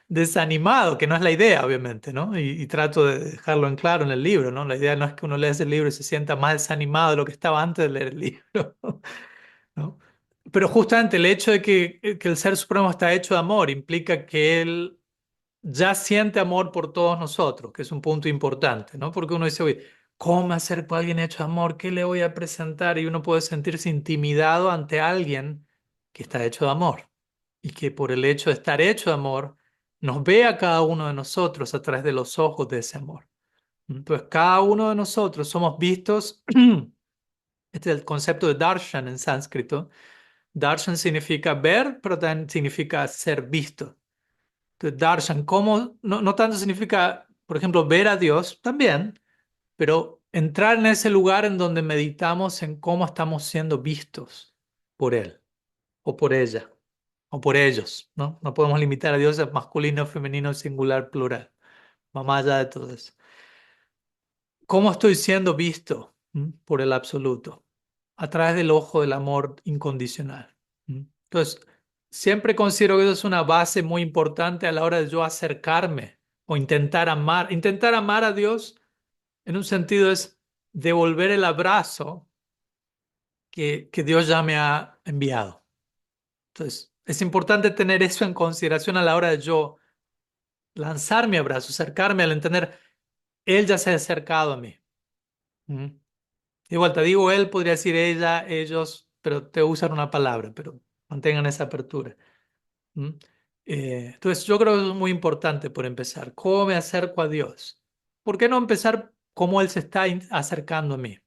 desanimado, que no es la idea, obviamente, ¿no? Y trato de dejarlo en claro en el libro, ¿no? La idea no es que uno lea ese libro y se sienta más desanimado de lo que estaba antes de leer el libro, ¿no? Pero justamente el hecho de que el Ser Supremo está hecho de amor implica que Él ya siente amor por todos nosotros, que es un punto importante, ¿no? Porque uno dice, oye, ¿cómo me acerco a alguien hecho de amor? ¿Qué le voy a presentar? Y uno puede sentirse intimidado ante alguien que está hecho de amor y que por el hecho de estar hecho de amor nos ve a cada uno de nosotros a través de los ojos de ese amor. Entonces, cada uno de nosotros somos vistos, este es el concepto de darshan en sánscrito. Darshan significa ver, pero también significa ser visto. Entonces, darshan, ¿cómo? No tanto significa, por ejemplo, ver a Dios, también, pero entrar en ese lugar en donde meditamos en cómo estamos siendo vistos por Él, o por ella, o por ellos, ¿no? No podemos limitar a Dios a masculino, femenino, singular, plural, va más allá de todo eso. ¿Cómo estoy siendo visto por el absoluto? A través del ojo del amor incondicional. Entonces, siempre considero que eso es una base muy importante a la hora de yo acercarme o intentar amar. Intentar amar a Dios en un sentido es devolver el abrazo que Dios ya me ha enviado. Entonces, es importante tener eso en consideración a la hora de yo lanzar mi abrazo, acercarme al entender, Él ya se ha acercado a mí. ¿Mm? Igual te digo él, podría decir ella, ellos, pero te usan una palabra, pero mantengan esa apertura. ¿Mm? Entonces yo creo que eso es muy importante por empezar. ¿Cómo me acerco a Dios? ¿Por qué no empezar cómo Él se está acercando a mí?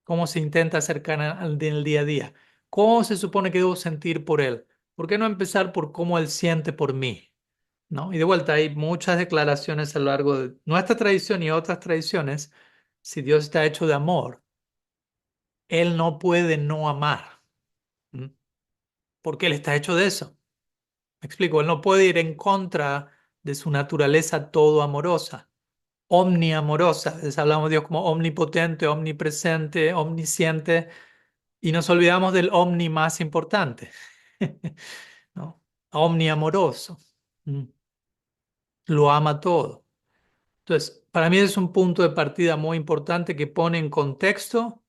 ¿Cómo se intenta acercar en el día a día? ¿Cómo se supone que debo sentir por Él? ¿Por qué no empezar por cómo Él siente por mí? ¿No? Y de vuelta, hay muchas declaraciones a lo largo de nuestra tradición y otras tradiciones. Si Dios está hecho de amor, Él no puede no amar. ¿Mm? Porque Él está hecho de eso. Me explico, Él no puede ir en contra de su naturaleza todo amorosa, omniamorosa. Les hablamos de Dios como omnipotente, omnipresente, omnisciente, y nos olvidamos del omni más importante, ¿no? Omniamoroso. ¿Mm? Lo ama todo. Entonces, para mí es un punto de partida muy importante que pone en contexto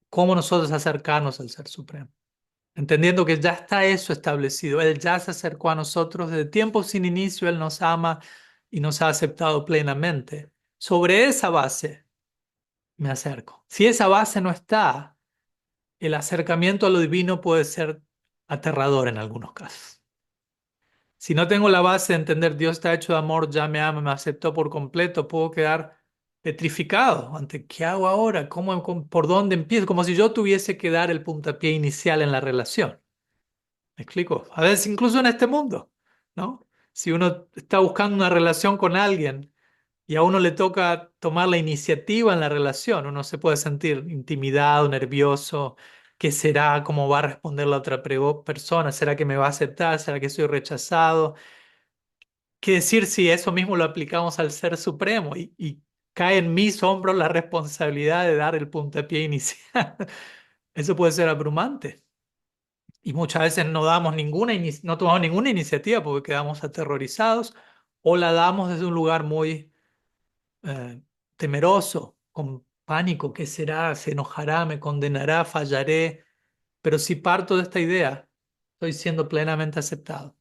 cómo nosotros acercarnos al Ser Supremo. Entendiendo que ya está eso establecido. Él ya se acercó a nosotros desde tiempo sin inicio, Él nos ama y nos ha aceptado plenamente. Sobre esa base me acerco. Si esa base no está, el acercamiento a lo divino puede ser aterrador en algunos casos. Si no tengo la base de entender Dios está hecho de amor, ya me ama, me aceptó por completo, puedo quedar petrificado ante qué hago ahora, por dónde empiezo, como si yo tuviese que dar el puntapié inicial en la relación. ¿Me explico? A veces incluso en este mundo, ¿no? Si uno está buscando una relación con alguien y a uno le toca tomar la iniciativa en la relación, uno se puede sentir intimidado, nervioso. ¿Qué será? ¿Cómo va a responder la otra persona? ¿Será que me va a aceptar? ¿Será que soy rechazado? ¿Qué decir si eso mismo lo aplicamos al Ser Supremo y cae en mis hombros la responsabilidad de dar el puntapié inicial? Eso puede ser abrumante. Y muchas veces no tomamos ninguna iniciativa porque quedamos aterrorizados o la damos desde un lugar muy eh, temeroso, con pánico, ¿qué será? ¿Se enojará? ¿Me condenará? ¿Fallaré? Pero si parto de esta idea, estoy siendo plenamente aceptado.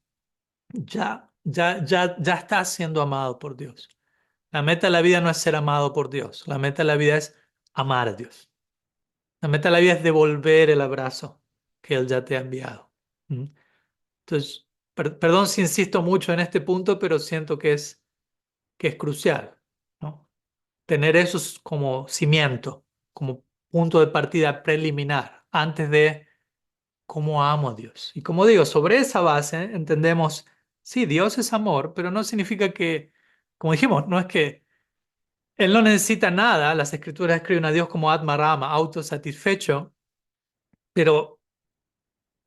Ya estás siendo amado por Dios. La meta de la vida no es ser amado por Dios. La meta de la vida es amar a Dios. La meta de la vida es devolver el abrazo que Él ya te ha enviado. ¿Mm? Entonces, perdón si insisto mucho en este punto, pero siento que es crucial, ¿no? Tener eso como cimiento, como punto de partida preliminar, antes de cómo amo a Dios. Y como digo, sobre esa base entendemos, sí, Dios es amor, pero no significa que, como dijimos, no es que Él no necesita nada. Las Escrituras escriben a Dios como Atmarama, autosatisfecho, pero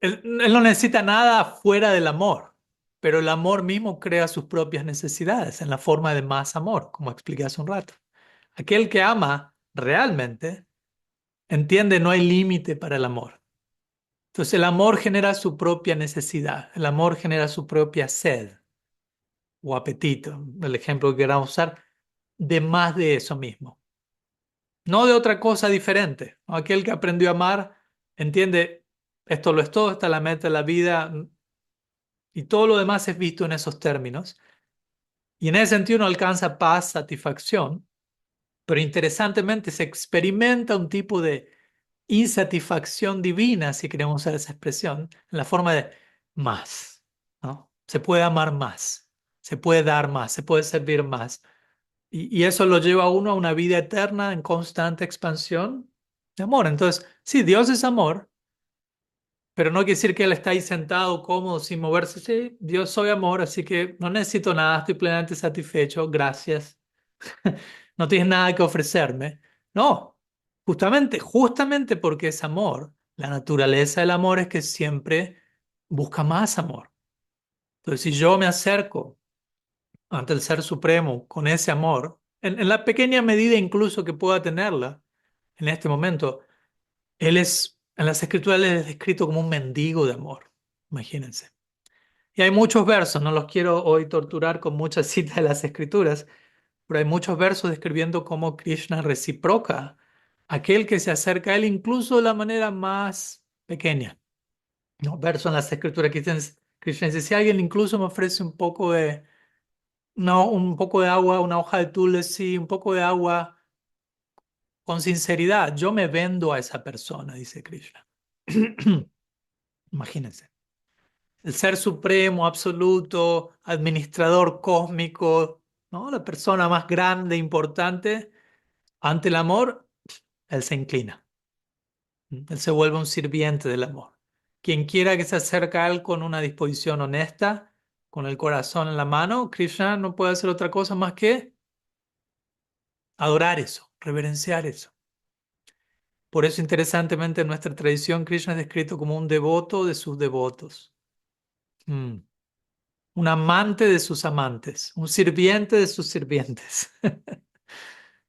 él no necesita nada fuera del amor. Pero el amor mismo crea sus propias necesidades en la forma de más amor, como expliqué hace un rato. Aquel que ama realmente entiende no hay límite para el amor. Entonces el amor genera su propia necesidad, el amor genera su propia sed o apetito, el ejemplo que queramos usar, de más de eso mismo, no de otra cosa diferente. Aquel que aprendió a amar entiende esto lo es todo, esta es la meta de la vida y todo lo demás es visto en esos términos. Y en ese sentido uno alcanza paz, satisfacción, pero interesantemente se experimenta un tipo de insatisfacción divina, si queremos usar esa expresión, en la forma de más, ¿no? Se puede amar más, se puede dar más, se puede servir más. Y eso lo lleva a uno a una vida eterna en constante expansión de amor. Entonces, sí, Dios es amor, pero no quiere decir que Él está ahí sentado, cómodo, sin moverse. Sí, Dios soy amor, así que no necesito nada, estoy plenamente satisfecho, gracias. No tienes nada que ofrecerme. No, justamente porque es amor, la naturaleza del amor es que siempre busca más amor. Entonces, si yo me acerco ante el Ser Supremo con ese amor, en la pequeña medida incluso que pueda tenerla en este momento, Él es, en las Escrituras, Él es descrito como un mendigo de amor. Imagínense. Y hay muchos versos, no los quiero hoy torturar con muchas citas de las Escrituras, pero hay muchos versos describiendo cómo Krishna reciproca a aquel que se acerca a él incluso de la manera más pequeña. ¿No? Verso en las escrituras Krishna dice, si alguien incluso me ofrece un poco de, no, un poco de agua, una hoja de tulsi, un poco de agua, con sinceridad, yo me vendo a esa persona, dice Krishna. Imagínense. El ser supremo, absoluto, administrador cósmico, ¿no? La persona más grande, importante, ante el amor, él se inclina. Él se vuelve un sirviente del amor. Quien quiera que se acerque a él con una disposición honesta, con el corazón en la mano, Krishna no puede hacer otra cosa más que adorar eso, reverenciar eso. Por eso, interesantemente, en nuestra tradición, Krishna es descrito como un devoto de sus devotos, Mm. un amante de sus amantes, un sirviente de sus sirvientes.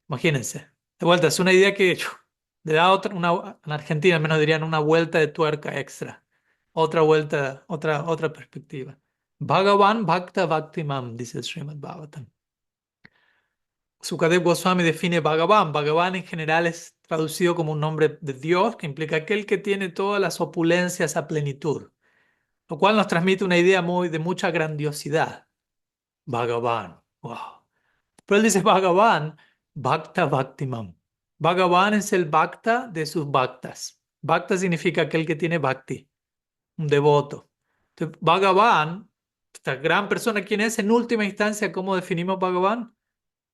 Imagínense. De vuelta, es una idea que le da otra, en Argentina al menos dirían una vuelta de tuerca extra. Otra vuelta, otra perspectiva. Bhagavan Bhakta Bhaktimam, dice el Srimad Bhagavatam. Sukadev Goswami define Bhagavan. Bhagavan en general es traducido como un nombre de Dios, que implica aquel que tiene todas las opulencias a plenitud, lo cual nos transmite una idea de mucha grandiosidad. Bhagavan. Wow. Pero él dice Bhagavan, Bhakta Bhaktimam. Bhagavan es el Bhakta de sus Bhaktas. Bhakta significa aquel que tiene Bhakti, un devoto. Entonces, Bhagavan, esta gran persona, ¿quién es? En última instancia, ¿cómo definimos Bhagavan?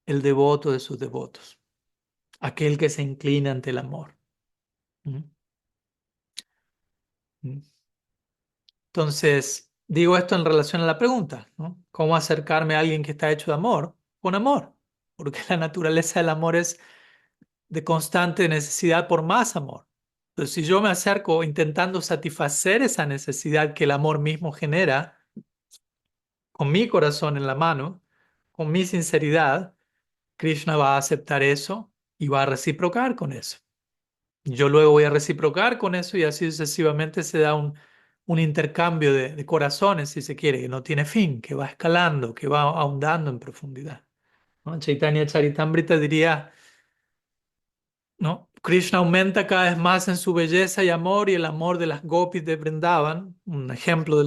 El devoto de sus devotos. Aquel que se inclina ante el amor. ¿Mm? ¿Mm? Entonces, digo esto en relación a la pregunta, ¿no? ¿Cómo acercarme a alguien que está hecho de amor? Con amor. Porque la naturaleza del amor es de constante necesidad por más amor. Entonces, si yo me acerco intentando satisfacer esa necesidad que el amor mismo genera, con mi corazón en la mano, con mi sinceridad, Krishna va a aceptar eso y va a reciprocar con eso. Yo luego voy a reciprocar con eso y así sucesivamente se da un intercambio de corazones, si se quiere, que no tiene fin, que va escalando, que va ahondando en profundidad, ¿no? Chaitanya Charitamrita diría, ¿no? Krishna aumenta cada vez más en su belleza y amor, y el amor de las gopis de Vrindavan, un ejemplo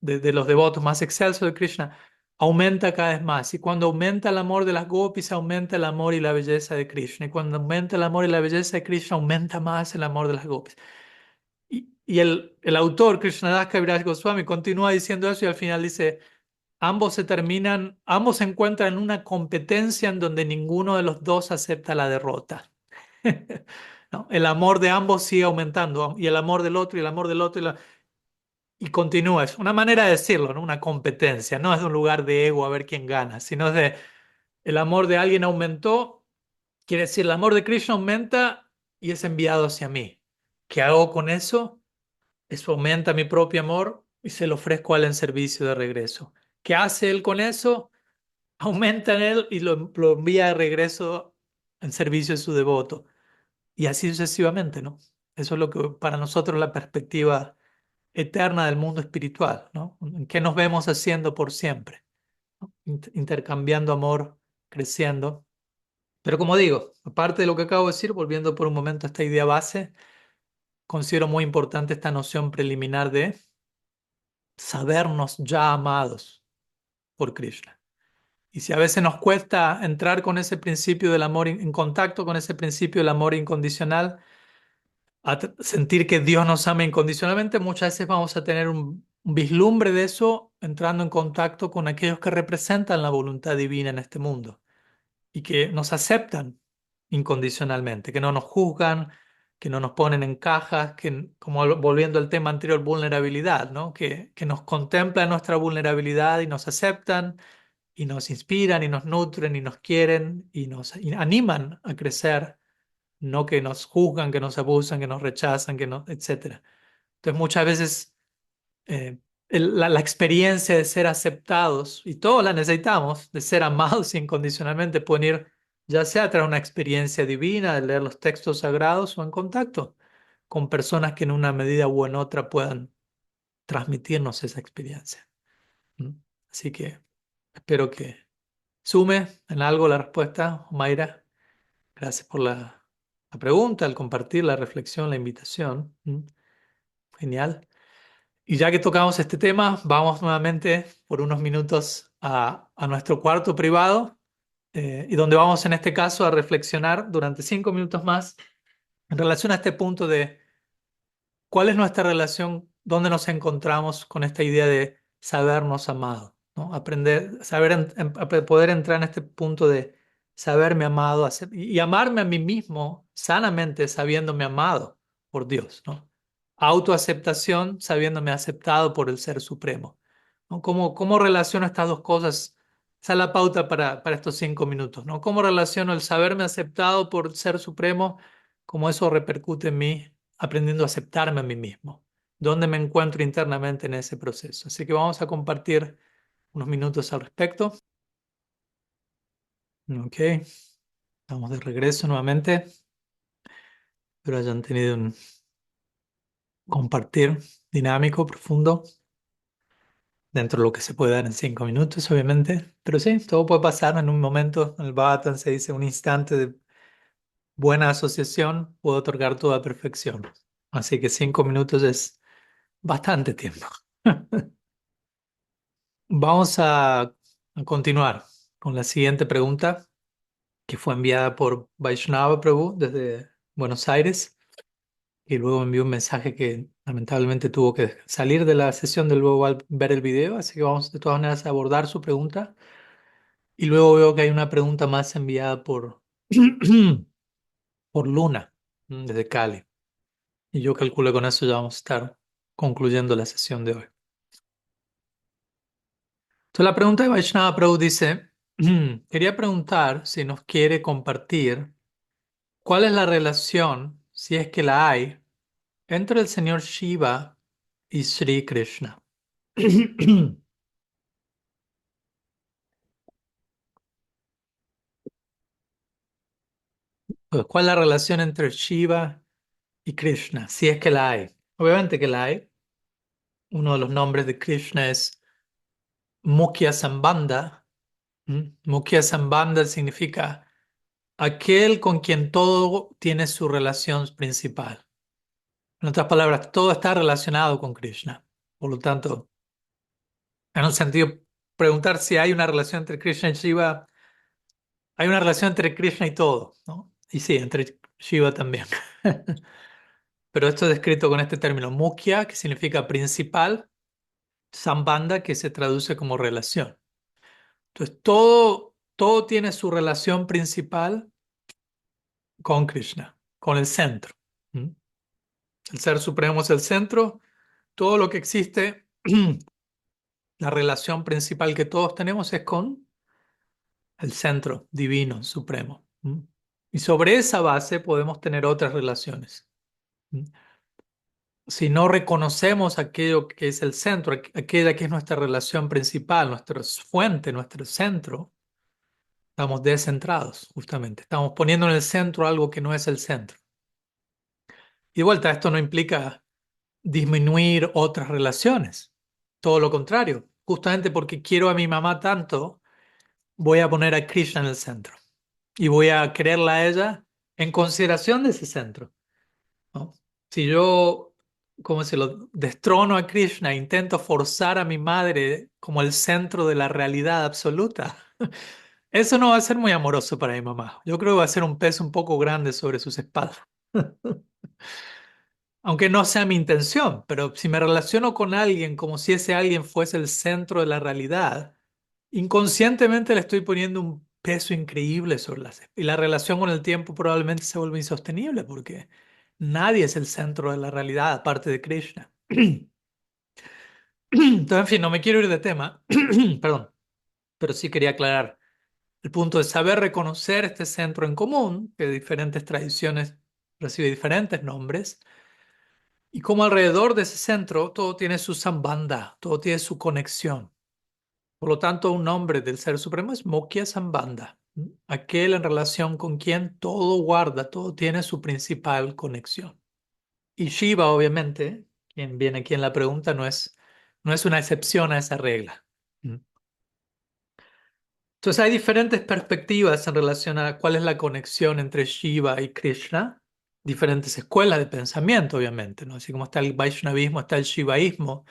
de los devotos más excelsos de Krishna, aumenta cada vez más. Y cuando aumenta el amor de las gopis, aumenta el amor y la belleza de Krishna. Y cuando aumenta el amor y la belleza de Krishna, aumenta más el amor de las gopis. Y el autor, Krishnadas Kaviraj Goswami, continúa diciendo eso y al final dice, ambos se encuentran en una competencia en donde ninguno de los dos acepta la derrota. ¿No? El amor de ambos sigue aumentando y el amor del otro y el amor del otro y continúa. Es una manera de decirlo, ¿no? Una competencia. No es de un lugar de ego a ver quién gana, sino es de el amor de alguien aumentó, quiere decir el amor de Krishna aumenta y es enviado hacia mí. ¿Qué hago con eso? Eso aumenta mi propio amor y se lo ofrezco a él en servicio de regreso. ¿Qué hace él con eso? Aumenta en él y lo envía de regreso en servicio de su devoto. Y así sucesivamente, ¿no? Eso es lo que para nosotros es la perspectiva eterna del mundo espiritual, ¿no? ¿En qué nos vemos haciendo por siempre? ¿No? Intercambiando amor, creciendo. Pero como digo, aparte de lo que acabo de decir, volviendo por un momento a esta idea base, considero muy importante esta noción preliminar de sabernos ya amados por Krishna. Y si a veces nos cuesta entrar con ese principio del amor, en contacto con ese principio del amor incondicional, sentir que Dios nos ama incondicionalmente, muchas veces vamos a tener un vislumbre de eso entrando en contacto con aquellos que representan la voluntad divina en este mundo y que nos aceptan incondicionalmente, que no nos juzgan, que no nos ponen en cajas, que, como volviendo al tema anterior, vulnerabilidad, ¿no? Que nos contemplan nuestra vulnerabilidad y nos aceptan y nos inspiran y nos nutren y nos quieren y animan a crecer, no que nos juzgan, que nos abusan, que nos rechazan, etcétera. Entonces muchas veces eh, la experiencia de ser aceptados, y todos la necesitamos, de ser amados incondicionalmente, pueden ir ya sea tras una experiencia divina, de leer los textos sagrados o en contacto con personas que en una medida u en otra puedan transmitirnos esa experiencia. ¿Mm? Así que espero que sume en algo la respuesta, Mayra. Gracias por la pregunta, el compartir, la reflexión, la invitación. Genial. Y ya que tocamos este tema, vamos nuevamente por unos minutos a nuestro cuarto privado, y donde vamos en este caso a reflexionar durante 5 minutos más en relación a este punto de ¿cuál es nuestra relación? ¿Dónde nos encontramos con esta idea de sabernos amados? ¿No? Aprender, poder entrar en este punto de saberme amado y amarme a mí mismo sanamente sabiéndome amado por Dios, ¿no? Autoaceptación sabiéndome aceptado por el Ser Supremo, ¿no? ¿Cómo relaciono estas dos cosas? Esa es la pauta para estos 5 minutos, ¿no? ¿Cómo relaciono el saberme aceptado por el Ser Supremo? ¿Cómo eso repercute en mí aprendiendo a aceptarme a mí mismo? ¿Dónde me encuentro internamente en ese proceso? Así que vamos a compartir unos minutos al respecto. Ok, estamos de regreso nuevamente. Espero hayan tenido un compartir dinámico, profundo, dentro de lo que se puede dar en 5 minutos, obviamente. Pero sí, todo puede pasar en un momento. En el Bhagavatam se dice un instante de buena asociación puede otorgar toda perfección. Así que 5 minutos es bastante tiempo. Vamos a continuar con la siguiente pregunta que fue enviada por Vaishnava Prabhu desde Buenos Aires y luego envió un mensaje que lamentablemente tuvo que salir de la sesión de luego al ver el video, así que vamos de todas maneras a abordar su pregunta y luego veo que hay una pregunta más enviada por Luna desde Cali y yo calculo que con eso ya vamos a estar concluyendo la sesión de hoy. Entonces la pregunta de Vaishnava Prabhu dice, quería preguntar si nos quiere compartir cuál es la relación, si es que la hay, entre el señor Shiva y Sri Krishna. Pues, ¿cuál es la relación entre Shiva y Krishna? Si es que la hay. Obviamente que la hay. uno de los nombres de Krishna es Mukhya Sambandha. Mukhya Sambandha significa aquel con quien todo tiene su relación principal. En otras palabras, todo está relacionado con Krishna. Por lo tanto, en un sentido, preguntar si hay una relación entre Krishna y Shiva, hay una relación entre Krishna y todo, ¿no? Y sí, entre Shiva también. Pero esto es descrito con este término mukhya, que significa principal, sambandha, que se traduce como relación. Entonces, todo tiene su relación principal con Krishna, con el centro. ¿Mm? El Ser Supremo es el centro. Todo lo que existe, la relación principal que todos tenemos es con el centro divino, supremo. ¿Mm? Y sobre esa base podemos tener otras relaciones. ¿Mm? Si no reconocemos aquello que es el centro, aquella que es nuestra relación principal, nuestra fuente, nuestro centro, estamos descentrados, justamente. Estamos poniendo en el centro algo que no es el centro. Y de vuelta, esto no implica disminuir otras relaciones. Todo lo contrario. Justamente porque quiero a mi mamá tanto, voy a poner a Krishna en el centro. Y voy a quererla a ella en consideración de ese centro, ¿no? Si yo, como se lo destrono a Krishna, e intento forzar a mi madre como el centro de la realidad absoluta, eso no va a ser muy amoroso para mi mamá. Yo creo que va a ser un peso un poco grande sobre sus espaldas. Aunque no sea mi intención, pero si me relaciono con alguien como si ese alguien fuese el centro de la realidad, inconscientemente le estoy poniendo un peso increíble sobre y la relación con el tiempo probablemente se vuelve insostenible porque nadie es el centro de la realidad aparte de Krishna. Entonces, en fin, no me quiero ir de tema, perdón, pero sí quería aclarar el punto de saber reconocer este centro en común, que diferentes tradiciones recibe diferentes nombres, y cómo alrededor de ese centro todo tiene su sambandha, todo tiene su conexión. Por lo tanto, un nombre del Ser Supremo es Moksha Sambandha, aquel en relación con quien todo guarda, todo tiene su principal conexión. Y Shiva, obviamente, quien viene aquí en la pregunta, no es una excepción a esa regla. ¿Mm? Entonces, hay diferentes perspectivas en relación a cuál es la conexión entre Shiva y Krishna, diferentes escuelas de pensamiento, obviamente, ¿no? Así como está el Vaishnavismo, está el Shivaísmo,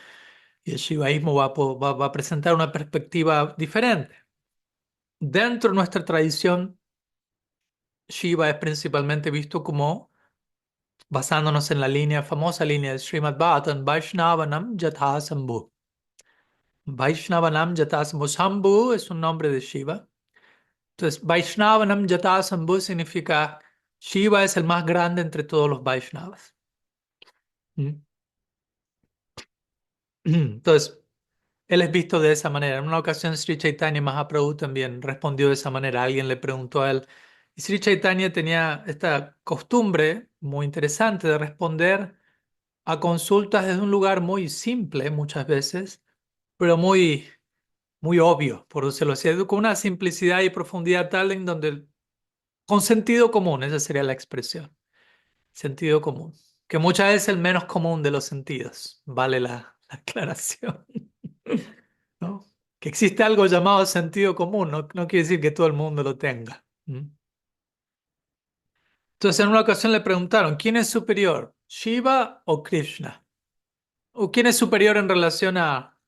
y el Shivaísmo va a presentar una perspectiva diferente. Dentro de nuestra tradición, Shiva es principalmente visto como, basándonos en la famosa línea de Srimad Bhagavatam, Vaishnavanam Jatha Sambhu. Vaishnavanam Jatha Sambhu. Sambhu es un nombre de Shiva. Entonces, Vaishnavanam Jatha Sambhu significa Shiva es el más grande entre todos los Vaishnavas. ¿Mm? Entonces, él es visto de esa manera. En una ocasión, Sri Chaitanya Mahaprabhu también respondió de esa manera. Alguien le preguntó a él. Y Sri Chaitanya tenía esta costumbre muy interesante de responder a consultas desde un lugar muy simple muchas veces, pero muy, muy obvio, por decirlo así, con una simplicidad y profundidad tal en donde, con sentido común, esa sería la expresión, sentido común, que muchas veces es el menos común de los sentidos, vale la aclaración. ¿No? Que existe algo llamado sentido común, no quiere decir que todo el mundo lo tenga. ¿Mm? Entonces, en una ocasión le preguntaron, ¿quién es superior, Shiva o Krishna? ¿O quién es superior en relación a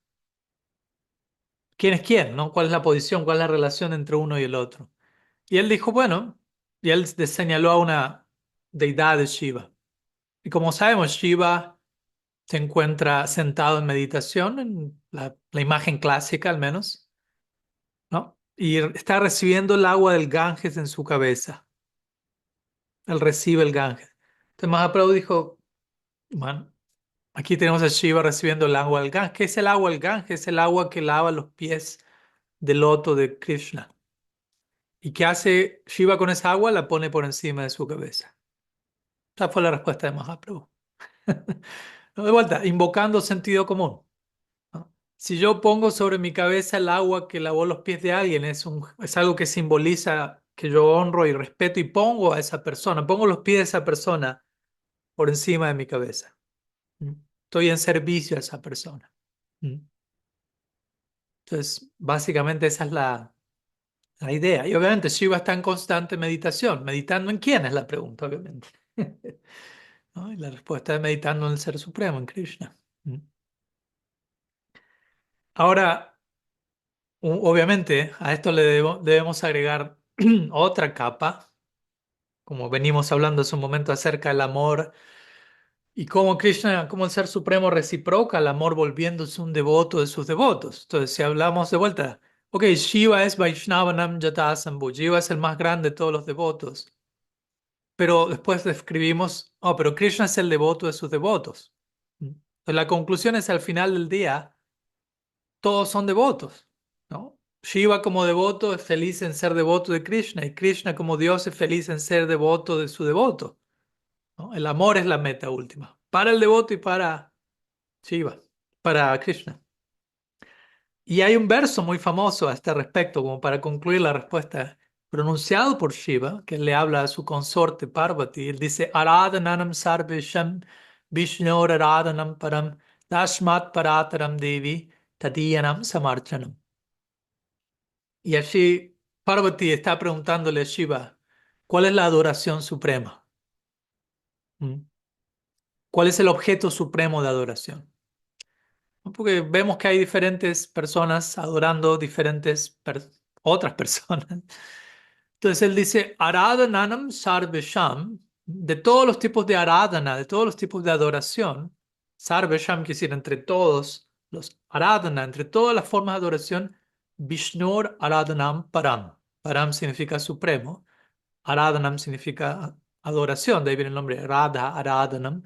quién es quién, ¿no? ¿Cuál es la posición, cuál es la relación entre uno y el otro? Y él dijo, bueno, y él señaló a una deidad de Shiva. Y como sabemos, Shiva se encuentra sentado en meditación, en la imagen clásica al menos, ¿no? Y está recibiendo el agua del Ganges en su cabeza. Él recibe el Ganges. Entonces Mahaprabhu dijo, bueno, aquí tenemos a Shiva recibiendo el agua del Ganges. ¿Qué es el agua del Ganges? Es el agua que lava los pies del loto de Krishna. ¿Y qué hace Shiva con esa agua? La pone por encima de su cabeza. Esa fue la respuesta de Mahaprabhu. No, de vuelta, invocando sentido común, ¿no? Si yo pongo sobre mi cabeza el agua que lavó los pies de alguien, es algo que simboliza que yo honro y respeto y pongo a esa persona, pongo los pies de esa persona por encima de mi cabeza. ¿Mm? Estoy en servicio a esa persona. ¿Mm? Entonces, básicamente esa es la idea. Y obviamente Shiva está en constante meditación. ¿Meditando en quién es la pregunta, obviamente? ¿No? Y la respuesta es meditando en el Ser Supremo, en Krishna. ¿Mm? Ahora, obviamente, a esto le debemos agregar otra capa, como venimos hablando hace un momento acerca del amor y cómo Krishna, cómo el Ser Supremo reciproca el amor volviéndose un devoto de sus devotos. Entonces, si hablamos de vuelta, ok, Shiva es Vaishnavanam Jatasambhu, Shiva es el más grande de todos los devotos, pero después describimos, oh, pero Krishna es el devoto de sus devotos. Entonces, la conclusión es al final del día, todos son devotos, ¿no? Shiva como devoto es feliz en ser devoto de Krishna y Krishna como Dios es feliz en ser devoto de su devoto, ¿no? El amor es la meta última, para el devoto y para Shiva, para Krishna. Y hay un verso muy famoso a este respecto, como para concluir la respuesta, pronunciado por Shiva, que le habla a su consorte Parvati. Él dice, Aradhananam sarvesham Vishnor Aradhanam param Dashmat parataram devi tadiyanam samarchanam. Y allí Parvati está preguntándole a Shiva, ¿cuál es la adoración suprema? ¿Mm? ¿Cuál es el objeto supremo de adoración? ¿No? Porque vemos que hay diferentes personas adorando otras personas. Entonces él dice, Aradhananam sarvesham, de todos los tipos de aradhana, de todos los tipos de adoración, sarvesham quiere decir entre todos los aradhana, entre todas las formas de adoración, Vishnur aradhanam param. Param significa supremo, aradhanam significa adoración, de ahí viene el nombre Radha, aradhanam.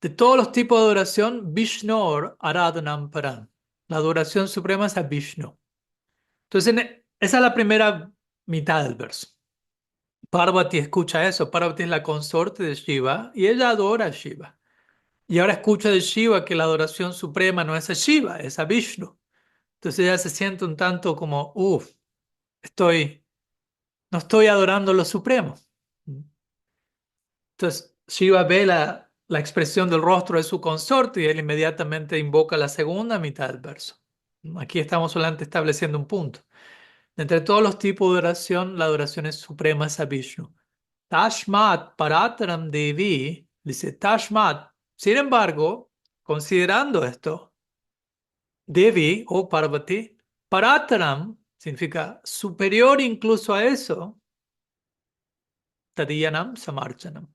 De todos los tipos de adoración, Vishnur Aradhanam Param. La adoración suprema es a Vishnu. Entonces, esa es la primera mitad del verso. Parvati escucha eso. Parvati es la consorte de Shiva y ella adora a Shiva. Y ahora escucha de Shiva que la adoración suprema no es a Shiva, es a Vishnu. Entonces ella se siente un tanto como, uff, no estoy adorando lo supremo. Entonces, Shiva ve la expresión del rostro de su consorte y él inmediatamente invoca la segunda mitad del verso. Aquí estamos solamente estableciendo un punto. Entre todos los tipos de oración, la adoración es suprema es a Vishnu. Tashmat Parataram Devi, dice Tashmat. Sin embargo, considerando esto, Devi o Parvati, Parataram significa superior incluso a eso, Tadiyanam Samarchanam.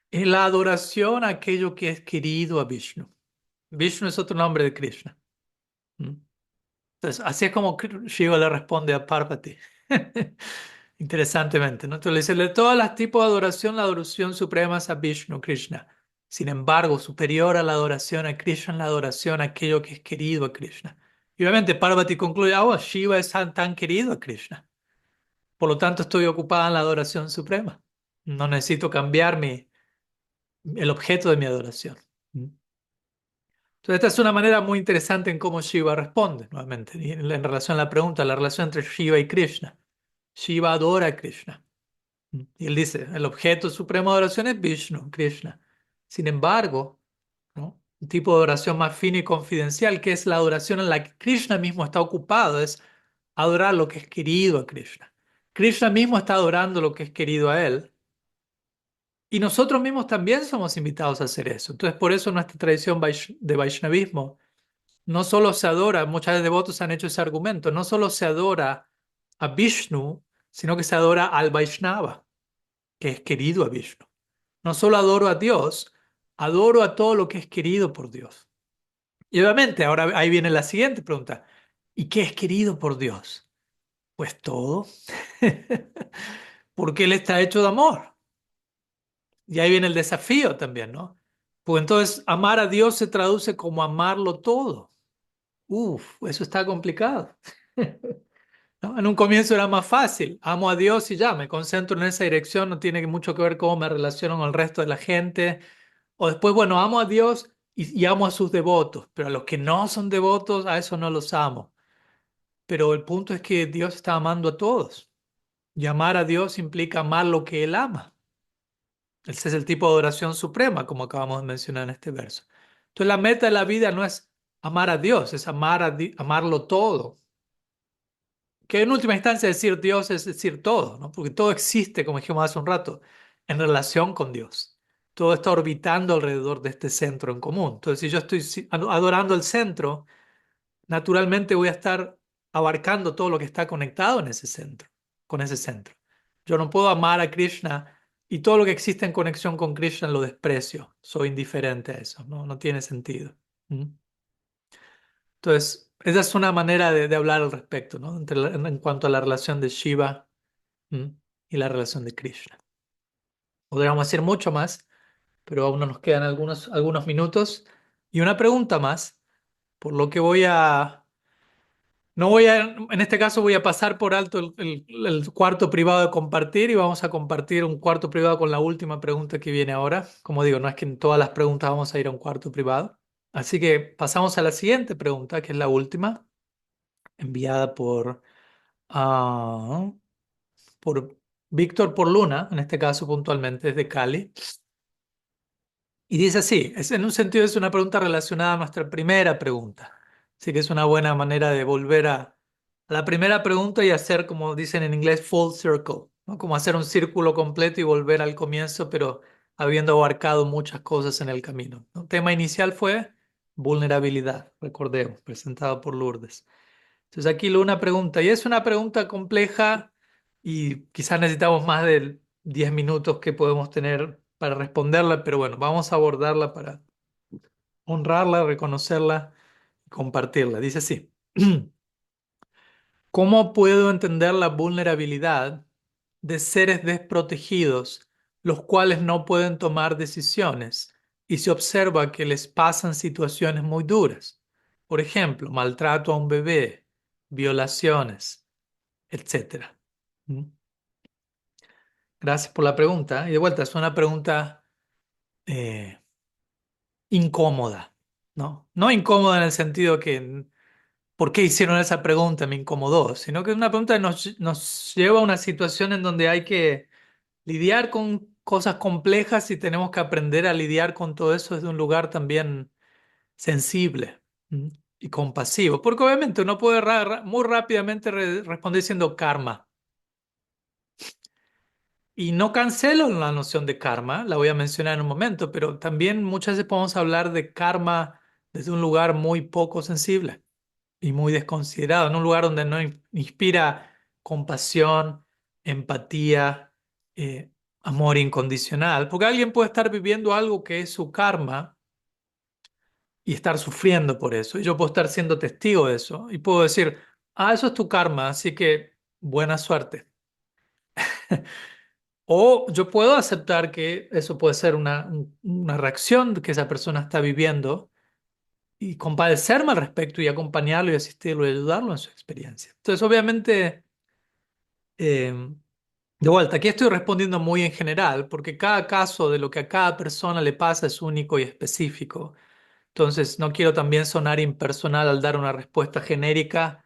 Es la adoración a aquello que es querido a Vishnu. Vishnu es otro nombre de Krishna. ¿Mm? Entonces, así es como Shiva le responde a Parvati. Interesantemente, ¿no? Entonces, le dice, de todos los tipos de adoración, la adoración suprema es a Vishnu, Krishna. Sin embargo, superior a la adoración a Krishna, la adoración a aquello que es querido a Krishna. Y obviamente Parvati concluye, oh, Shiva es tan querido a Krishna. Por lo tanto, estoy ocupada en la adoración suprema. No necesito cambiar el objeto de mi adoración. ¿Mm? Entonces, esta es una manera muy interesante en cómo Shiva responde, nuevamente, y en relación a la pregunta, la relación entre Shiva y Krishna. Shiva adora a Krishna. Y él dice, el objeto supremo de adoración es Vishnu, Krishna. Sin embargo, ¿no? Un tipo de oración más fina y confidencial, que es la adoración en la que Krishna mismo está ocupado, es adorar lo que es querido a Krishna. Krishna mismo está adorando lo que es querido a él. Y nosotros mismos también somos invitados a hacer eso. Entonces, por eso nuestra tradición de Vaishnavismo no solo se adora, muchos devotos han hecho ese argumento, no solo se adora a Vishnu, sino que se adora al Vaishnava, que es querido a Vishnu. No solo adoro a Dios, adoro a todo lo que es querido por Dios. Y obviamente, ahora ahí viene la siguiente pregunta. ¿Y qué es querido por Dios? Pues todo. Porque Él está hecho de amor. Y ahí viene el desafío también, ¿no? Pues entonces, amar a Dios se traduce como amarlo todo. Uf, eso está complicado. ¿No? En un comienzo era más fácil. Amo a Dios y ya, me concentro en esa dirección, no tiene mucho que ver cómo me relaciono con el resto de la gente. O después, bueno, amo a Dios y amo a sus devotos, pero a los que no son devotos, a eso no los amo. Pero el punto es que Dios está amando a todos. Y amar a Dios implica amar lo que Él ama. Ese es el tipo de adoración suprema, como acabamos de mencionar en este verso. Entonces la meta de la vida no es amar a Dios, es amarlo todo. Que en última instancia decir Dios es decir todo, ¿no? Porque todo existe, como dijimos hace un rato, en relación con Dios. Todo está orbitando alrededor de este centro en común. Entonces, si yo estoy adorando el centro, naturalmente voy a estar abarcando todo lo que está conectado en ese centro, con ese centro. Yo no puedo amar a Krishna y todo lo que existe en conexión con Krishna lo desprecio. Soy indiferente a eso, ¿no? No tiene sentido. ¿Mm? Entonces, esa es una manera de hablar al respecto, ¿no? En cuanto a la relación de Shiva, ¿mm? y la relación de Krishna. Podríamos decir mucho más, pero aún no nos quedan algunos minutos. Y una pregunta más, por lo que no voy a, en este caso voy a pasar por alto el cuarto privado de compartir y vamos a compartir un cuarto privado con la última pregunta que viene ahora. Como digo, no es que en todas las preguntas vamos a ir a un cuarto privado. Así que pasamos a la siguiente pregunta, que es la última, enviada ah, por Víctor por Luna, en este caso puntualmente desde Cali. Y dice así, en un sentido es una pregunta relacionada a nuestra primera pregunta. Así que es una buena manera de volver a la primera pregunta y hacer, como dicen en inglés, full circle, ¿no? Como hacer un círculo completo y volver al comienzo, pero habiendo abarcado muchas cosas en el camino, ¿no? El tema inicial fue vulnerabilidad, recordemos, presentado por Lourdes. Entonces aquí una pregunta, y es una pregunta compleja y quizás necesitamos más de 10 minutos que podemos tener para responderla, pero bueno, vamos a abordarla para honrarla, reconocerla y compartirla. Dice así, ¿cómo puedo entender la vulnerabilidad de seres desprotegidos, los cuales no pueden tomar decisiones y se observa que les pasan situaciones muy duras? Por ejemplo, maltrato a un bebé, violaciones, etcétera. ¿Mm? Gracias por la pregunta. Y de vuelta, es una pregunta eh, incómoda, ¿no? No incómoda en el sentido que, ¿por qué hicieron esa pregunta? Me incomodó, sino que es una pregunta que nos lleva a una situación en donde hay que lidiar con cosas complejas y tenemos que aprender a lidiar con todo eso desde un lugar también sensible, ¿m? Y compasivo. Porque obviamente uno puede muy rápidamente responder diciendo karma. Y no cancelo la noción de karma, la voy a mencionar en un momento, pero también muchas veces podemos hablar de karma desde un lugar muy poco sensible y muy desconsiderado, en un lugar donde no inspira compasión, empatía, amor incondicional, porque alguien puede estar viviendo algo que es su karma y estar sufriendo por eso, y yo puedo estar siendo testigo de eso, y puedo decir, ah, eso es tu karma, así que buena suerte. O yo puedo aceptar que eso puede ser una reacción que esa persona está viviendo y compadecerme al respecto y acompañarlo y asistirlo y ayudarlo en su experiencia. Entonces, obviamente, de vuelta, aquí estoy respondiendo muy en general, porque cada caso de lo que a cada persona le pasa es único y específico. Entonces, no quiero también sonar impersonal al dar una respuesta genérica,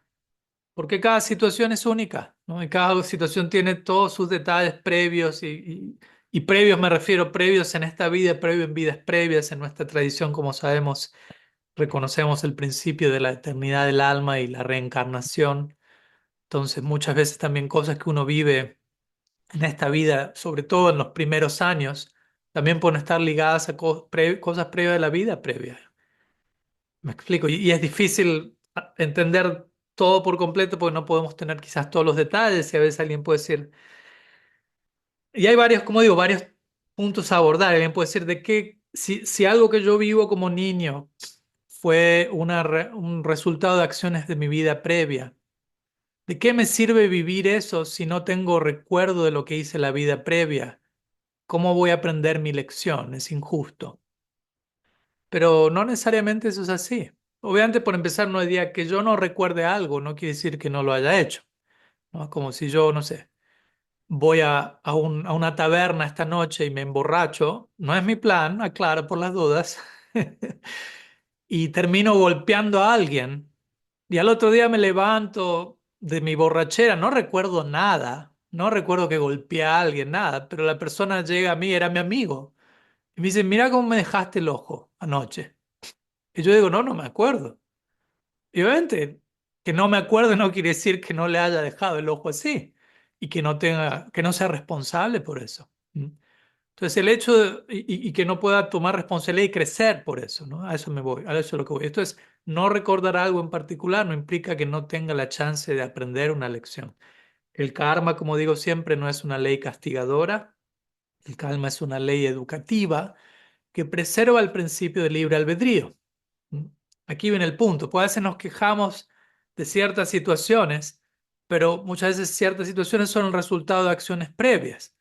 porque cada situación es única, ¿no? Y cada situación tiene todos sus detalles previos y previos me refiero previos en esta vida, previo en vidas previas, en nuestra tradición, como sabemos, reconocemos el principio de la eternidad del alma y la reencarnación. Entonces, muchas veces también cosas que uno vive en esta vida, sobre todo en los primeros años, también pueden estar ligadas a cosas previas de la vida previa. Me explico. Y es difícil entender todo por completo porque no podemos tener quizás todos los detalles y a veces alguien puede decir, y hay varios, como digo, varios puntos a abordar. Alguien puede decir de qué, si algo que yo vivo como niño fue un resultado de acciones de mi vida previa, ¿de qué me sirve vivir eso si no tengo recuerdo de lo que hice la vida previa? ¿Cómo voy a aprender mi lección? Es injusto. Pero no necesariamente eso es así. Obviamente, por empezar, no hay día que yo no recuerde algo, no quiere decir que no lo haya hecho, ¿no? Como si yo, no sé, voy a una taberna esta noche y me emborracho, no es mi plan, aclaro por las dudas, y termino golpeando a alguien, y al otro día me levanto de mi borrachera, no recuerdo nada, no recuerdo que golpeé a alguien, nada, pero la persona llega a mí, era mi amigo, y me dice, mira cómo me dejaste el ojo anoche. Y yo digo, no, no me acuerdo. Y obviamente, que no me acuerdo no quiere decir que no le haya dejado el ojo así y que no tenga, que no sea responsable por eso. ¿Mm? Entonces, el hecho y que no pueda tomar responsabilidad y crecer por eso, ¿no? A eso me voy, a eso es lo que voy. Esto es, no recordar algo en particular no implica que no tenga la chance de aprender una lección. El karma, como digo siempre, no es una ley castigadora. El karma es una ley educativa que preserva el principio del libre albedrío. ¿Mm? Aquí viene el punto. Pues a veces nos quejamos de ciertas situaciones, pero muchas veces ciertas situaciones son el resultado de acciones previas.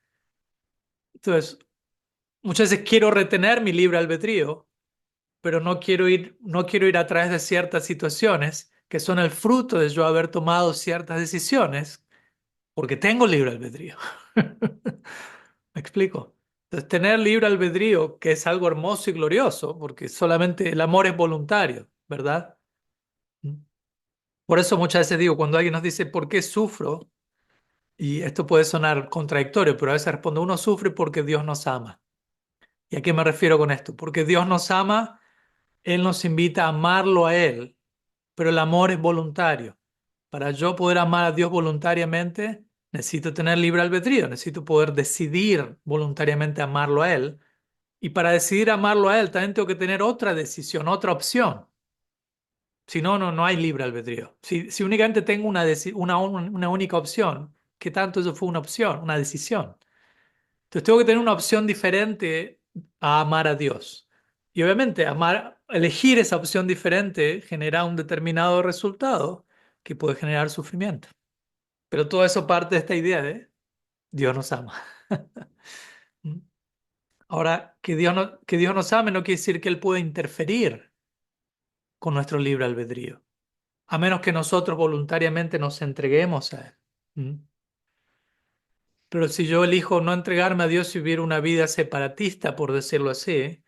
Entonces, muchas veces quiero retener mi libre albedrío, pero no quiero ir a través de ciertas situaciones que son el fruto de yo haber tomado ciertas decisiones porque tengo libre albedrío. ¿Me explico? Entonces, tener libre albedrío, que es algo hermoso y glorioso, porque solamente el amor es voluntario, ¿verdad? ¿Mm? Por eso muchas veces digo, cuando alguien nos dice, ¿por qué sufro? Y esto puede sonar contradictorio, pero a veces respondo, uno sufre porque Dios nos ama. ¿Y a qué me refiero con esto? Porque Dios nos ama, Él nos invita a amarlo a Él, pero el amor es voluntario. Para yo poder amar a Dios voluntariamente, necesito tener libre albedrío, necesito poder decidir voluntariamente amarlo a Él. Y para decidir amarlo a Él, también tengo que tener otra decisión, otra opción. Si no, no hay libre albedrío. Si únicamente tengo una única opción, ¿qué tanto eso fue una opción, una decisión? Entonces tengo que tener una opción diferente a amar a Dios. Y obviamente elegir esa opción diferente genera un determinado resultado que puede generar sufrimiento. Pero todo eso parte de esta idea de Dios nos ama. ¿Mm? Ahora, que Dios nos ame no quiere decir que Él pueda interferir con nuestro libre albedrío, a menos que nosotros voluntariamente nos entreguemos a Él. ¿Mm? Pero si yo elijo no entregarme a Dios y vivir una vida separatista, por decirlo así,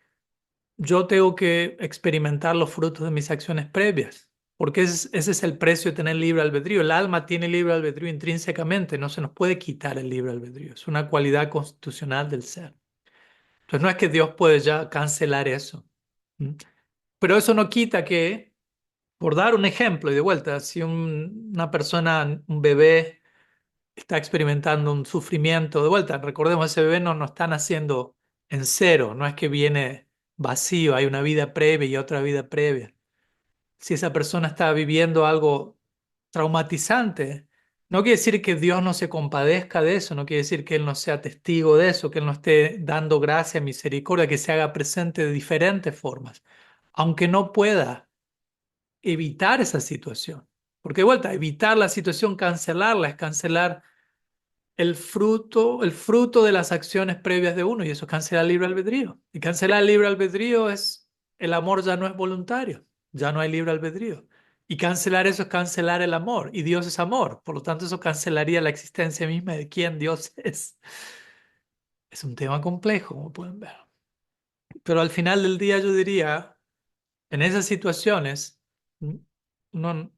yo tengo que experimentar los frutos de mis acciones previas, porque ese es el precio de tener libre albedrío. El alma tiene libre albedrío intrínsecamente, no se nos puede quitar el libre albedrío, es una cualidad constitucional del ser. Entonces no es que Dios puede ya cancelar eso. ¿Mm? Pero eso no quita que, por dar un ejemplo, y de vuelta, si una persona, un bebé, está experimentando un sufrimiento, de vuelta, recordemos, ese bebé no está naciendo en cero, no es que viene vacío, hay una vida previa y otra vida previa. Si esa persona está viviendo algo traumatizante, no quiere decir que Dios no se compadezca de eso, no quiere decir que Él no sea testigo de eso, que Él no esté dando gracia, misericordia, que se haga presente de diferentes formas, aunque no pueda evitar esa situación. Porque de vuelta, evitar la situación, cancelarla, es cancelar el fruto de las acciones previas de uno, y eso cancela el libre albedrío. Y cancelar el libre albedrío el amor ya no es voluntario, ya no hay libre albedrío. Y cancelar eso es cancelar el amor, y Dios es amor, por lo tanto eso cancelaría la existencia misma de quién Dios es. Es un tema complejo, como pueden ver. Pero al final del día yo diría, en esas situaciones, no,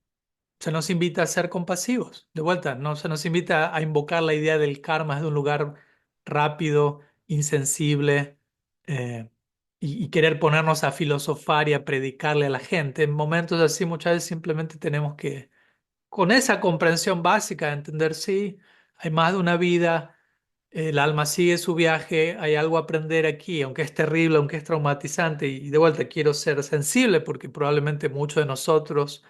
se nos invita a ser compasivos. De vuelta, no se nos invita a invocar la idea del karma de un lugar rápido, insensible, eh, y querer ponernos a filosofar y a predicarle a la gente. En momentos así, muchas veces simplemente tenemos que, con esa comprensión básica, entender, sí, hay más de una vida, el alma sigue su viaje, hay algo a aprender aquí, aunque es terrible, aunque es traumatizante, y de vuelta quiero ser sensible porque probablemente muchos de nosotros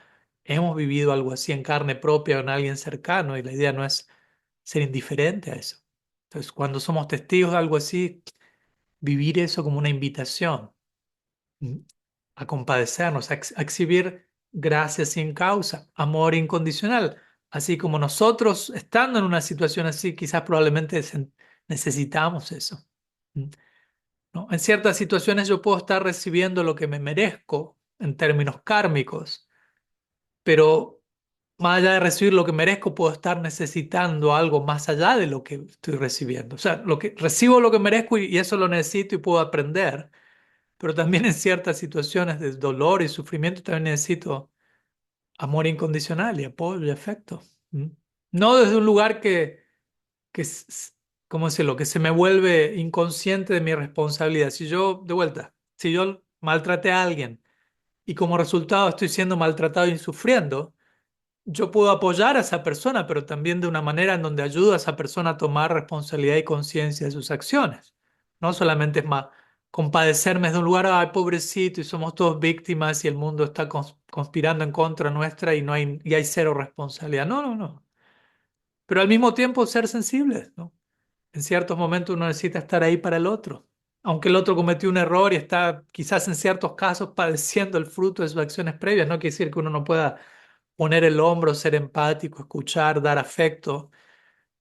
hemos vivido algo así en carne propia con alguien cercano, y la idea no es ser indiferente a eso. Entonces, cuando somos testigos de algo así, vivir eso como una invitación, ¿m? A compadecernos, a exhibir gracia sin causa, amor incondicional, así como nosotros estando en una situación así, quizás probablemente necesitamos eso. ¿M? ¿No? En ciertas situaciones yo puedo estar recibiendo lo que me merezco en términos kármicos, pero más allá de recibir lo que merezco, puedo estar necesitando algo más allá de lo que estoy recibiendo. O sea, recibo lo que merezco y eso lo necesito y puedo aprender, pero también en ciertas situaciones de dolor y sufrimiento también necesito amor incondicional y apoyo y afecto. ¿Mm? No desde un lugar ¿cómo decirlo? Que se me vuelve inconsciente de mi responsabilidad. Si yo, de vuelta, si yo maltraté a alguien y como resultado estoy siendo maltratado y sufriendo, yo puedo apoyar a esa persona, pero también de una manera en donde ayudo a esa persona a tomar responsabilidad y conciencia de sus acciones. No solamente es más compadecerme de un lugar, ay, pobrecito, y somos todos víctimas y el mundo está conspirando en contra nuestra y y hay cero responsabilidad. No, no, no. Pero al mismo tiempo ser sensibles, ¿no? En ciertos momentos uno necesita estar ahí para el otro. Aunque el otro cometió un error y está quizás en ciertos casos padeciendo el fruto de sus acciones previas, no quiere decir que uno no pueda poner el hombro, ser empático, escuchar, dar afecto.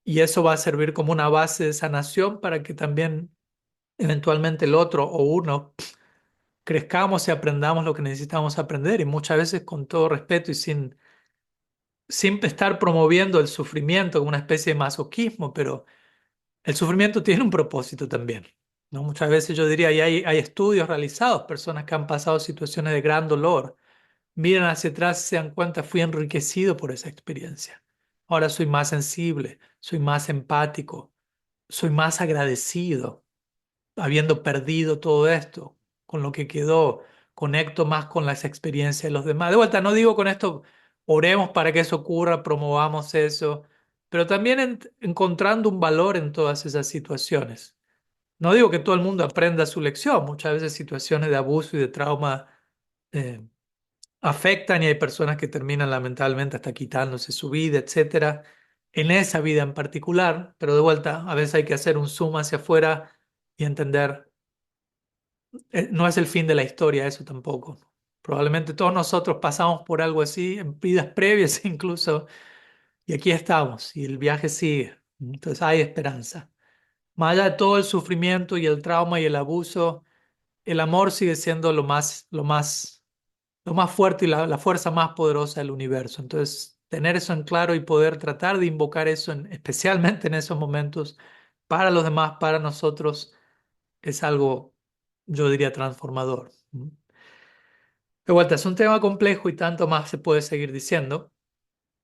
Y eso va a servir como una base de sanación para que también eventualmente el otro o uno crezcamos y aprendamos lo que necesitamos aprender. Y muchas veces con todo respeto y sin estar promoviendo el sufrimiento como una especie de masoquismo, pero el sufrimiento tiene un propósito también, ¿no? Muchas veces yo diría, y hay estudios realizados, personas que han pasado situaciones de gran dolor, miran hacia atrás y se dan cuenta, fui enriquecido por esa experiencia. Ahora soy más sensible, soy más empático, soy más agradecido, habiendo perdido todo esto, con lo que quedó, conecto más con las experiencias de los demás. De vuelta, no digo con esto, oremos para que eso ocurra, promovamos eso, pero también encontrando un valor en todas esas situaciones. No digo que todo el mundo aprenda su lección, muchas veces situaciones de abuso y de trauma eh, afectan y hay personas que terminan lamentablemente hasta quitándose su vida, etcétera, en esa vida en particular, pero de vuelta, a veces hay que hacer un zoom hacia afuera y entender, no es el fin de la historia eso tampoco. Probablemente todos nosotros pasamos por algo así en vidas previas incluso, y aquí estamos, y el viaje sigue. Entonces hay esperanza. Más allá de todo el sufrimiento y el trauma y el abuso, el amor sigue siendo lo más fuerte y la fuerza más poderosa del universo. Entonces, tener eso en claro y poder tratar de invocar eso, especialmente en esos momentos, para los demás, para nosotros, es algo, yo diría, transformador. De vuelta, es un tema complejo y tanto más se puede seguir diciendo,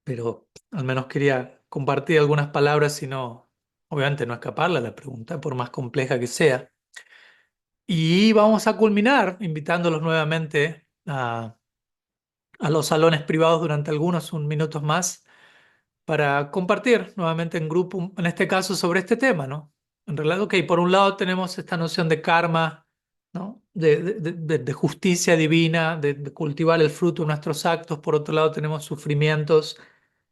pero al menos quería compartir algunas palabras y no, obviamente no escaparle a la pregunta, por más compleja que sea. Y vamos a culminar invitándolos nuevamente a los salones privados durante algunos un minutos más para compartir nuevamente en grupo, en este caso sobre este tema, ¿no? En realidad, ok, por un lado tenemos esta noción de karma, ¿no? De justicia divina, de cultivar el fruto de nuestros actos. Por otro lado tenemos sufrimientos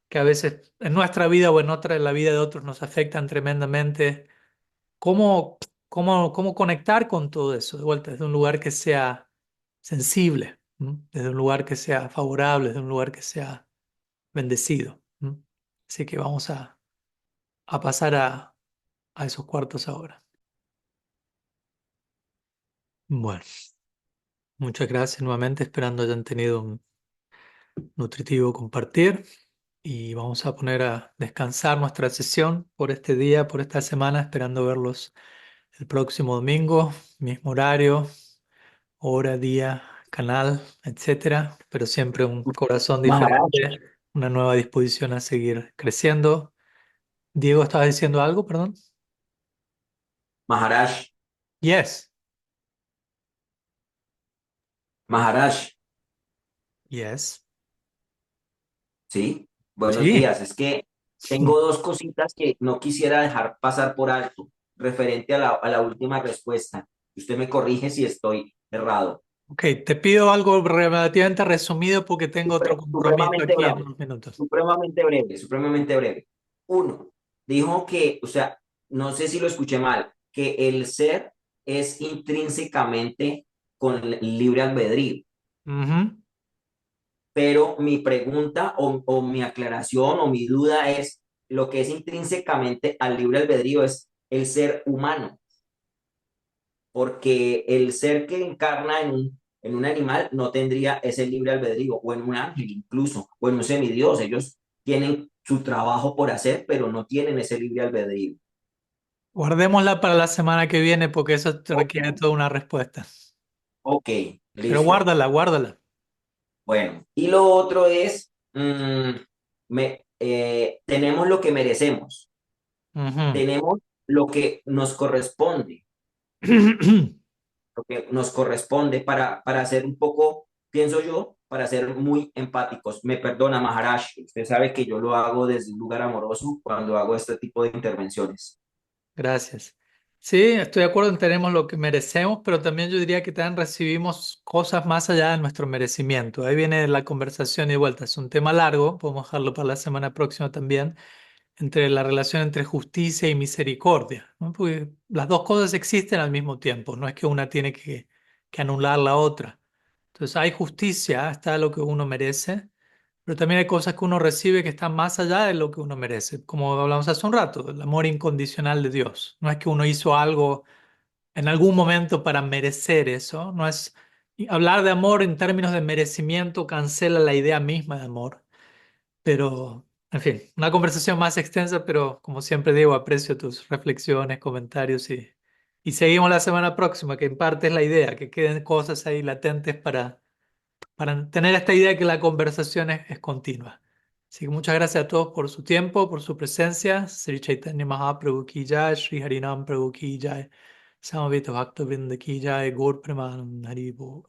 que a veces en nuestra vida o en otra, en la vida de otros nos afectan tremendamente. ¿Cómo, cómo conectar con todo eso? De vuelta, desde un lugar que sea sensible, ¿no? Desde un lugar que sea favorable, desde un lugar que sea bendecido, ¿no? Así que vamos a pasar a esos cuartos ahora. Bueno, muchas gracias nuevamente, esperando hayan tenido un nutritivo compartir y vamos a poner a descansar nuestra sesión por este día, por esta semana, esperando verlos el próximo domingo, mismo horario, hora, día, canal, etcétera, pero siempre un corazón Maharaj, diferente, una nueva disposición a seguir creciendo. Diego, ¿estabas diciendo algo? Perdón. Maharaj, Yes, Maharaj, yes. sí, buenos Sí. días. Es que tengo dos cositas que no quisiera dejar pasar por alto, referente a la última respuesta. Usted me corrige si estoy errado. Ok, te pido algo relativamente resumido porque tengo otro compromiso Supremamente aquí en breve, unos minutos. supremamente breve, supremamente breve. Uno, dijo que, o sea, no sé si lo escuché mal, que el ser es intrínsecamente con libre albedrío. Ujú. Pero mi pregunta o mi aclaración o mi duda es, lo que es intrínsecamente al libre albedrío es el ser humano, porque el ser que encarna en un animal no tendría ese libre albedrío, o en un ángel incluso, o en un semidios, ellos tienen su trabajo por hacer, pero no tienen ese libre albedrío. Guardémosla para la semana que viene porque eso te Ok, requiere toda una respuesta. ok, Pero listo. guárdala, guárdala. Bueno, y lo otro es, tenemos lo que merecemos, Ujú. tenemos lo que nos corresponde para ser un poco pienso yo, para ser muy empáticos. Me perdona, Maharaj, usted sabe que yo lo hago desde un lugar amoroso cuando hago este tipo de intervenciones. Gracias. Sí, estoy de acuerdo en tenemos lo que merecemos, pero también yo diría que también recibimos cosas más allá de nuestro merecimiento. Ahí viene la conversación y de vuelta. Es un tema largo, podemos dejarlo para la semana próxima también, entre la relación entre justicia y misericordia, ¿no? Porque las dos cosas existen al mismo tiempo, no es que una tiene que anular la otra. Entonces hay justicia, está lo que uno merece, pero también hay cosas que uno recibe que están más allá de lo que uno merece, como hablamos hace un rato, el amor incondicional de Dios. No es que uno hizo algo en algún momento para merecer eso, no es... y hablar de amor en términos de merecimiento cancela la idea misma de amor. Pero, en fin, una conversación más extensa, pero como siempre digo, aprecio tus reflexiones, comentarios y seguimos la semana próxima, que en parte es la idea, que queden cosas ahí latentes para tener esta idea de que la conversación es continua. Así que muchas gracias a todos por su tiempo, por su presencia. Sri Chaitanya Mahaprabhu ki jai, Sri Harinam Prabhu ki jai, Samaveta Bhakta Vrinda ki jai, Gaur Premanand Hari Bol.